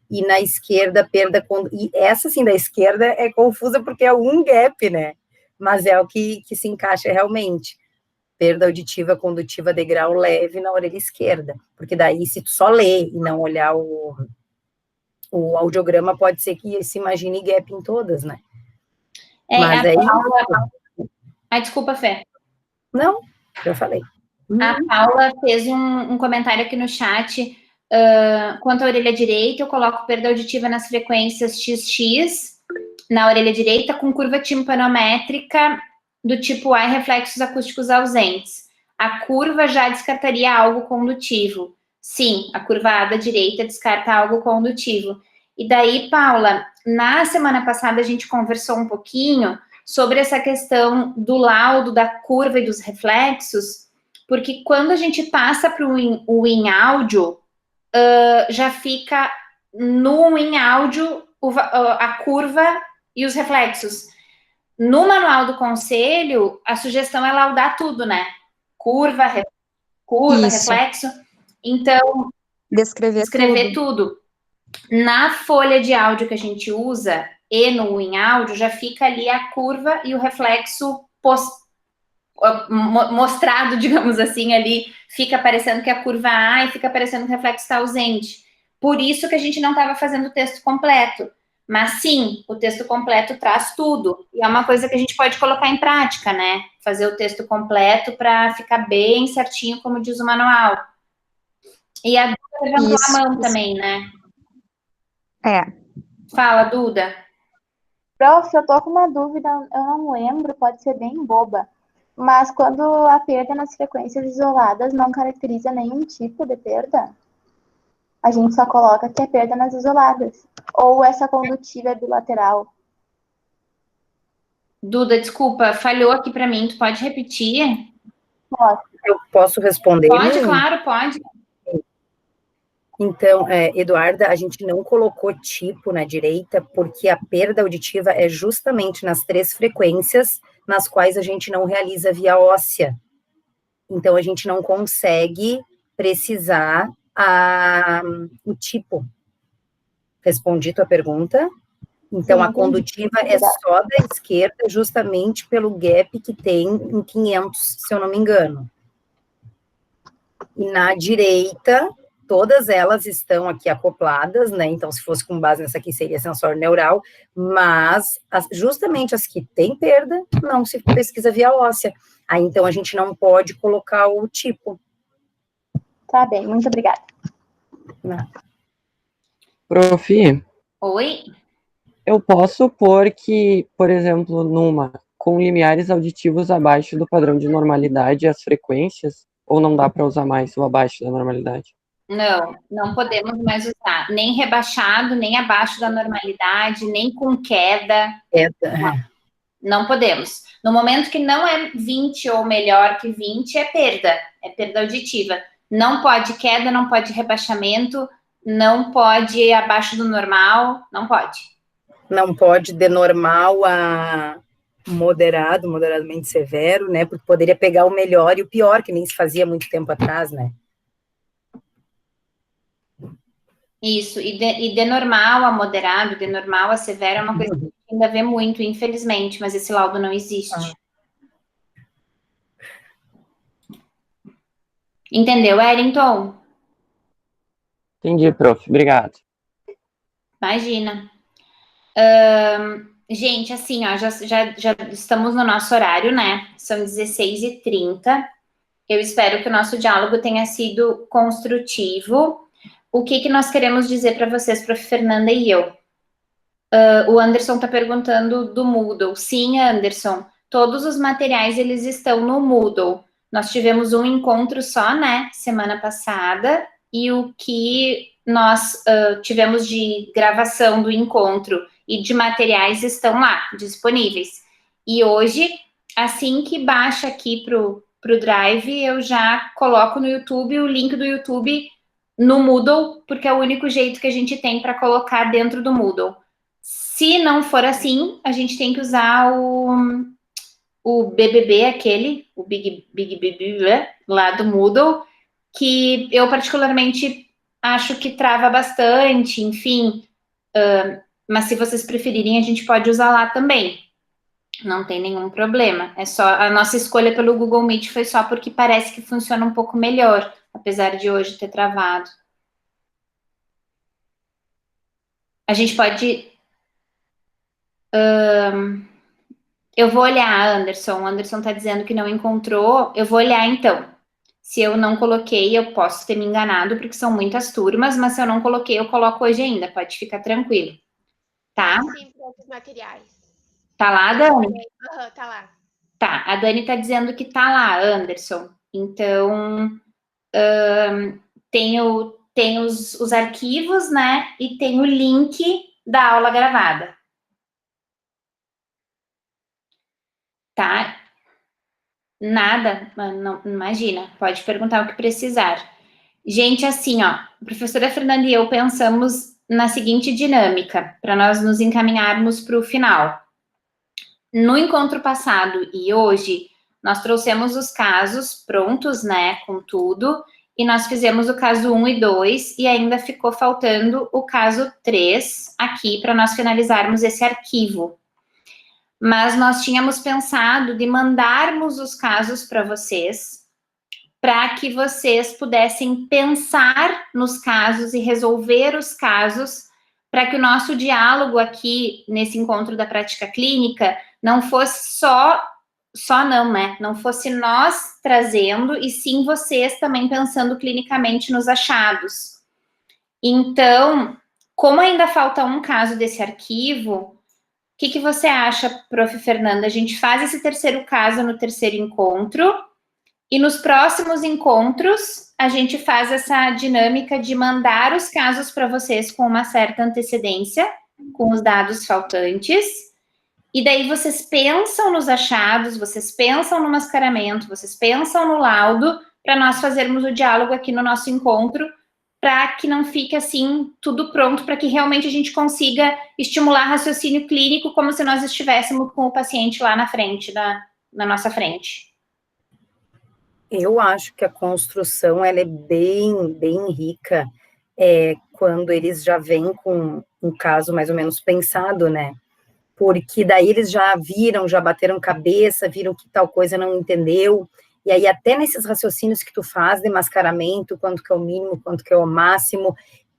E na esquerda, perda... E essa, assim, da esquerda é confusa porque é um gap, né? Mas é o que se encaixa realmente. Perda auditiva condutiva de grau leve na orelha esquerda. Porque daí, se tu só ler e não olhar o audiograma, pode ser que se imagine gap em todas, né? Mas aí... Desculpa, Fê. Não, já falei. A Paula fez um comentário aqui no chat. Quanto à orelha direita, eu coloco perda auditiva nas frequências XX na orelha direita, com curva timpanométrica do tipo A e reflexos acústicos ausentes. A curva já descartaria algo condutivo. Sim, a curva A da direita descarta algo condutivo. E daí, Paula, na semana passada a gente conversou um pouquinho sobre essa questão do laudo, da curva e dos reflexos, porque quando a gente passa para o in áudio, já fica no in áudio a curva e os reflexos. No manual do conselho, a sugestão é laudar tudo, né? Curva, reflexo. Então, descrever tudo. Na folha de áudio que a gente usa, e no in áudio, já fica ali a curva e o reflexo mostrado, digamos assim, ali, fica parecendo que a curva A e fica parecendo que o reflexo está ausente. Por isso que a gente não estava fazendo o texto completo. Mas sim, o texto completo traz tudo. E é uma coisa que a gente pode colocar em prática, né? Fazer o texto completo para ficar bem certinho, como diz o manual. E a Duda levantou a mão também, né? Fala, Duda. Prof, eu tô com uma dúvida, eu não lembro, pode ser bem boba. Mas quando a perda nas frequências isoladas não caracteriza nenhum tipo de perda, a gente só coloca que é perda nas isoladas. Ou essa condutiva é bilateral. Duda, desculpa, falhou aqui para mim. Tu pode repetir? Eu posso responder? Pode, claro, pode. Então, Eduarda, a gente não colocou tipo na direita porque a perda auditiva é justamente nas 3 frequências nas quais a gente não realiza via óssea. Então, a gente não consegue precisar o tipo. Respondi tua pergunta? Então, a condutiva é só da esquerda, justamente pelo gap que tem em 500, se eu não me engano. E na direita, todas elas estão aqui acopladas, né? Então, se fosse com base nessa aqui, seria sensório neural, mas justamente as que têm perda, não se pesquisa via óssea. Aí, então, a gente não pode colocar o tipo. Tá bem, muito obrigada. Prof. Oi? Eu posso pôr que, por exemplo, com limiares auditivos abaixo do padrão de normalidade, as frequências, ou não dá para usar mais o abaixo da normalidade? Não, não podemos mais usar, nem rebaixado, nem abaixo da normalidade, nem com queda. Não podemos. No momento que não é 20 ou melhor que 20, é perda auditiva. Não pode queda, não pode rebaixamento, não pode ir abaixo do normal, não pode. Não pode de normal a moderadamente severo, né? Porque poderia pegar o melhor e o pior, que nem se fazia muito tempo atrás, né? Isso, e de normal a moderado, de normal a severo é uma coisa que a gente ainda vê muito, infelizmente, mas esse laudo não existe. Entendeu, Wellington? Entendi, prof. Obrigado. Imagina. Gente, assim, ó, já estamos no nosso horário, né? São 16h30. Eu espero que o nosso diálogo tenha sido construtivo. O que nós queremos dizer para vocês, prof. Fernanda e eu? O Anderson está perguntando do Moodle. Sim, Anderson, todos os materiais, eles estão no Moodle. Nós tivemos um encontro só, né, semana passada, e o que nós tivemos de gravação do encontro e de materiais estão lá, disponíveis. E hoje, assim que baixa aqui pro Drive, eu já coloco no YouTube o link do YouTube no Moodle, porque é o único jeito que a gente tem para colocar dentro do Moodle. Se não for assim, a gente tem que usar o BBB, o Big BB, lá do Moodle, que eu particularmente acho que trava bastante, enfim, mas se vocês preferirem, a gente pode usar lá também. Não tem nenhum problema. É só a nossa escolha pelo Google Meet foi só porque parece que funciona um pouco melhor, apesar de hoje ter travado. A gente pode... eu vou olhar, Anderson. O Anderson está dizendo que não encontrou. Eu vou olhar, então. Se eu não coloquei, eu posso ter me enganado, porque são muitas turmas, mas se eu não coloquei, eu coloco hoje ainda. Pode ficar tranquilo. Tá? Sim, para outros materiais. Tá lá, Dani? Tá lá. Tá, a Dani tá dizendo que tá lá, Anderson. Então, tem os arquivos, né? E tem o link da aula gravada. Tá? Nada, não, imagina, pode perguntar o que precisar. Gente, assim, ó, a professora Fernanda e eu pensamos na seguinte dinâmica, para nós nos encaminharmos para o final. No encontro passado e hoje, nós trouxemos os casos prontos, né, com tudo, e nós fizemos o caso 1 e 2, e ainda ficou faltando o caso 3 aqui, para nós finalizarmos esse arquivo. Mas nós tínhamos pensado de mandarmos os casos para vocês, para que vocês pudessem pensar nos casos e resolver os casos, para que o nosso diálogo aqui, nesse encontro da prática clínica, não fosse não fosse nós trazendo, e sim vocês também pensando clinicamente nos achados. Então, como ainda falta um caso desse arquivo, o que você acha, prof. Fernanda? A gente faz esse terceiro caso no terceiro encontro, e nos próximos encontros, a gente faz essa dinâmica de mandar os casos para vocês com uma certa antecedência, com os dados faltantes, e daí vocês pensam nos achados, vocês pensam no mascaramento, vocês pensam no laudo, para nós fazermos o diálogo aqui no nosso encontro, para que não fique assim, tudo pronto, para que realmente a gente consiga estimular raciocínio clínico, como se nós estivéssemos com o paciente lá na frente, na nossa frente. Eu acho que a construção, ela é bem rica, quando eles já vêm com um caso mais ou menos pensado, né? Porque daí eles já viram, já bateram cabeça, viram que tal coisa não entendeu, e aí até nesses raciocínios que tu faz de mascaramento, quanto que é o mínimo, quanto que é o máximo,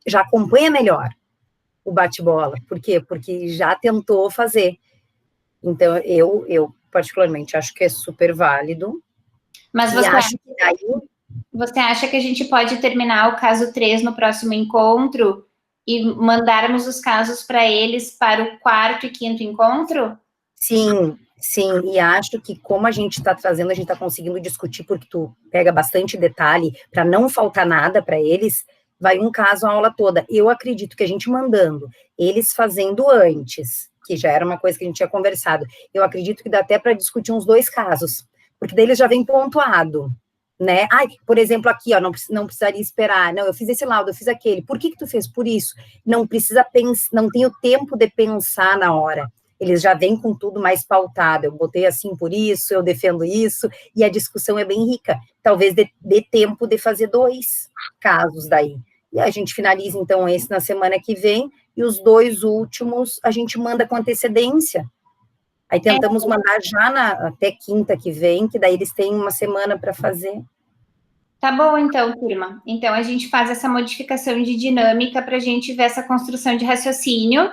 já acompanha melhor o bate-bola. Por quê? Porque já tentou fazer. Então, eu particularmente acho que é super válido. Mas você acha que a gente pode terminar o caso 3 no próximo encontro e mandarmos os casos para eles para o 4º e 5º encontro? Sim, e acho que como a gente está trazendo, a gente está conseguindo discutir, porque tu pega bastante detalhe, para não faltar nada para eles, vai um caso a aula toda. Eu acredito que a gente mandando, eles fazendo antes, que já era uma coisa que a gente tinha conversado, eu acredito que dá até para discutir uns 2 casos, porque daí eles já vem pontuado, né? Ai, por exemplo, aqui, ó, não precisaria esperar, não, eu fiz esse laudo, eu fiz aquele, por que tu fez? Por isso. Não precisa pensar, não tem o tempo de pensar na hora. Eles já vêm com tudo mais pautado, eu botei assim por isso, eu defendo isso, e a discussão é bem rica. Talvez dê tempo de fazer 2 casos daí. E a gente finaliza, então, esse na semana que vem, e os 2 últimos a gente manda com antecedência. Aí tentamos mandar já até quinta que vem, que daí eles têm uma semana para fazer. Tá bom, então, turma. Então, a gente faz essa modificação de dinâmica para a gente ver essa construção de raciocínio,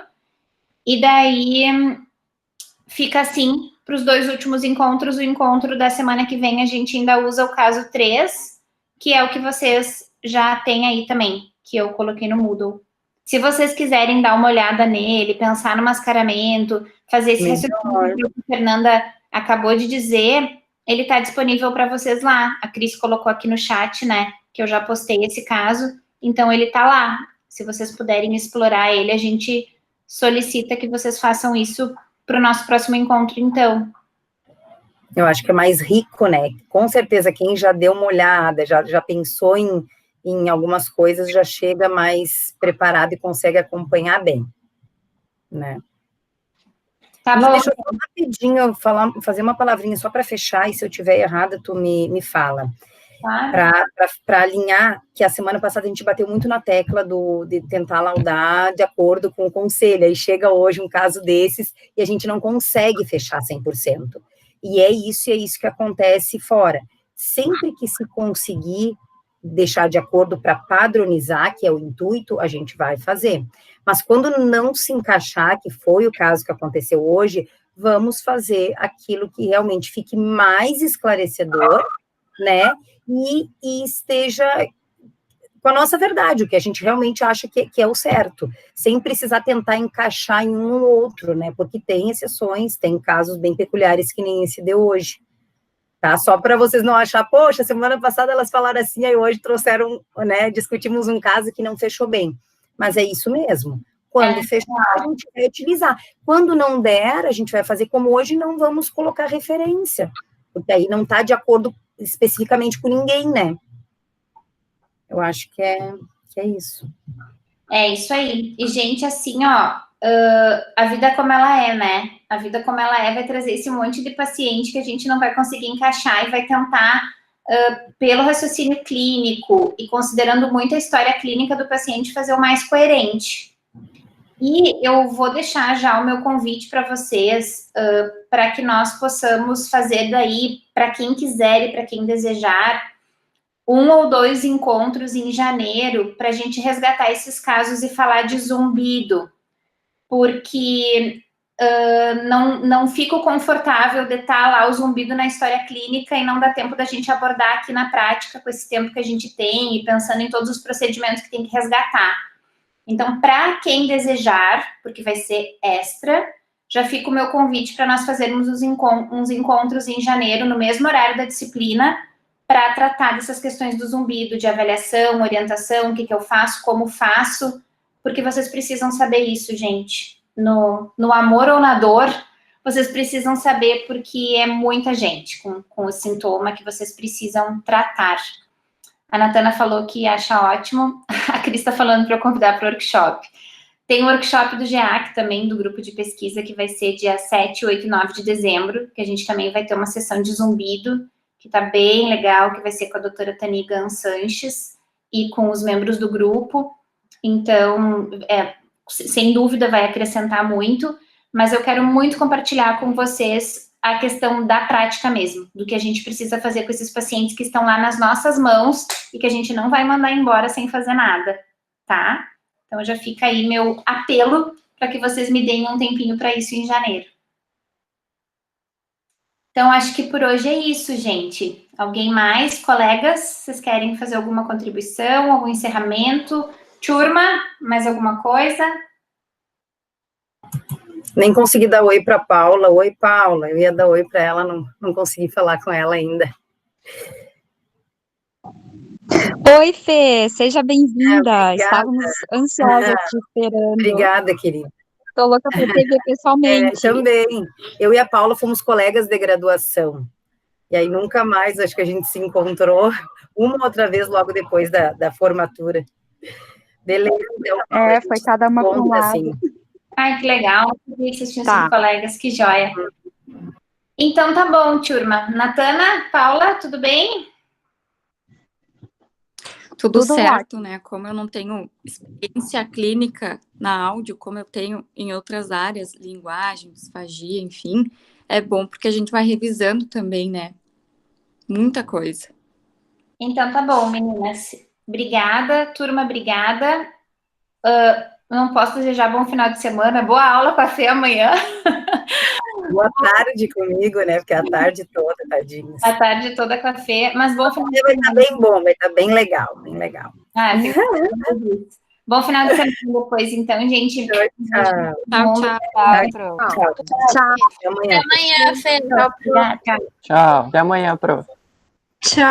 e daí fica assim para os 2 últimos encontros. O encontro da semana que vem a gente ainda usa o caso 3, que é o que vocês já têm aí também, que eu coloquei no Moodle. Se vocês quiserem dar uma olhada nele, pensar no mascaramento, fazer esse raciocínio que a Fernanda acabou de dizer, ele está disponível para vocês lá. A Cris colocou aqui no chat, né, que eu já postei esse caso, então ele está lá. Se vocês puderem explorar ele, a gente solicita que vocês façam isso para o nosso próximo encontro, então. Eu acho que é mais rico, né? Com certeza, quem já deu uma olhada, já pensou em algumas coisas, já chega mais preparado e consegue acompanhar bem, né? Tá E bom. deixa eu só rapidinho fazer uma palavrinha só para fechar, e se eu tiver errada, tu me fala. Para alinhar, que a semana passada a gente bateu muito na tecla de tentar laudar de acordo com o conselho, aí chega hoje um caso desses e a gente não consegue fechar 100%. E é isso que acontece fora. Sempre que se conseguir deixar de acordo para padronizar, que é o intuito, a gente vai fazer. Mas quando não se encaixar, que foi o caso que aconteceu hoje, vamos fazer aquilo que realmente fique mais esclarecedor, né, e esteja com a nossa verdade, o que a gente realmente acha que é o certo, sem precisar tentar encaixar em um ou outro, né, porque tem exceções, tem casos bem peculiares que nem esse de hoje, tá, só para vocês não achar, poxa, semana passada elas falaram assim, aí hoje trouxeram, né, discutimos um caso que não fechou bem, mas é isso mesmo, quando fechar, a gente vai utilizar, quando não der, a gente vai fazer como hoje, não vamos colocar referência, porque aí não está de acordo especificamente com ninguém, né? Eu acho que é isso. É isso aí. E, gente, assim, ó, a vida como ela é, né? A vida como ela é vai trazer esse monte de paciente que a gente não vai conseguir encaixar e vai tentar, pelo raciocínio clínico e considerando muito a história clínica do paciente, fazer o mais coerente. E eu vou deixar já o meu convite para vocês, para que nós possamos fazer daí, para quem quiser e para quem desejar, 1 ou 2 encontros em janeiro para a gente resgatar esses casos e falar de zumbido, porque não fico confortável de estar lá o zumbido na história clínica e não dá tempo da gente abordar aqui na prática com esse tempo que a gente tem e pensando em todos os procedimentos que tem que resgatar. Então, para quem desejar, porque vai ser extra, já fica o meu convite para nós fazermos uns encontros em janeiro, no mesmo horário da disciplina, para tratar dessas questões do zumbido, de avaliação, orientação, o que eu faço, como faço, porque vocês precisam saber isso, gente. No amor ou na dor, vocês precisam saber, porque é muita gente com o sintoma que vocês precisam tratar. A Natana falou que acha ótimo, a Cris está falando para eu convidar para o workshop. Tem o workshop do GEAC também, do grupo de pesquisa, que vai ser dia 7, 8 e 9 de dezembro, que a gente também vai ter uma sessão de zumbido, que está bem legal, que vai ser com a doutora Tanigan Sanches e com os membros do grupo. Então, sem dúvida vai acrescentar muito, mas eu quero muito compartilhar com vocês a questão da prática mesmo, do que a gente precisa fazer com esses pacientes que estão lá nas nossas mãos e que a gente não vai mandar embora sem fazer nada, tá? Então, já fica aí meu apelo para que vocês me deem um tempinho para isso em janeiro. Então, acho que por hoje é isso, gente. Alguém mais? Colegas, vocês querem fazer alguma contribuição, algum encerramento? Turma, mais alguma coisa? Nem consegui dar oi para Paula. Oi, Paula. Eu ia dar oi para ela, não consegui falar com ela ainda. Oi, Fê, seja bem-vinda. Estávamos ansiosas te esperando. Obrigada, querida. Estou louca para te ver pessoalmente. Também. Eu e a Paula fomos colegas de graduação. E aí nunca mais, acho que a gente se encontrou uma outra vez logo depois da formatura. Beleza. Então, foi cada uma para um lado. Assim. Ai, que legal. Vocês tinham sido colegas, que joia. Então, tá bom, turma. Natana, Paula, tudo bem? Tudo certo, né? Como eu não tenho experiência clínica na áudio, como eu tenho em outras áreas, linguagem, disfagia, enfim, é bom porque a gente vai revisando também, né? Muita coisa. Então, tá bom, meninas. Obrigada, turma, obrigada. Não posso desejar bom final de semana, boa aula com a Fê amanhã. Boa tarde comigo, né? Porque é a tarde toda, tadinhos. A tarde toda com a Fê, mas bom final de semana. Vai estar bem bom, vai estar bem legal, bem legal. Bom final de semana depois, então, gente. Tchau. Até amanhã. Até amanhã, Fê. Tchau, até amanhã, prof. Tchau.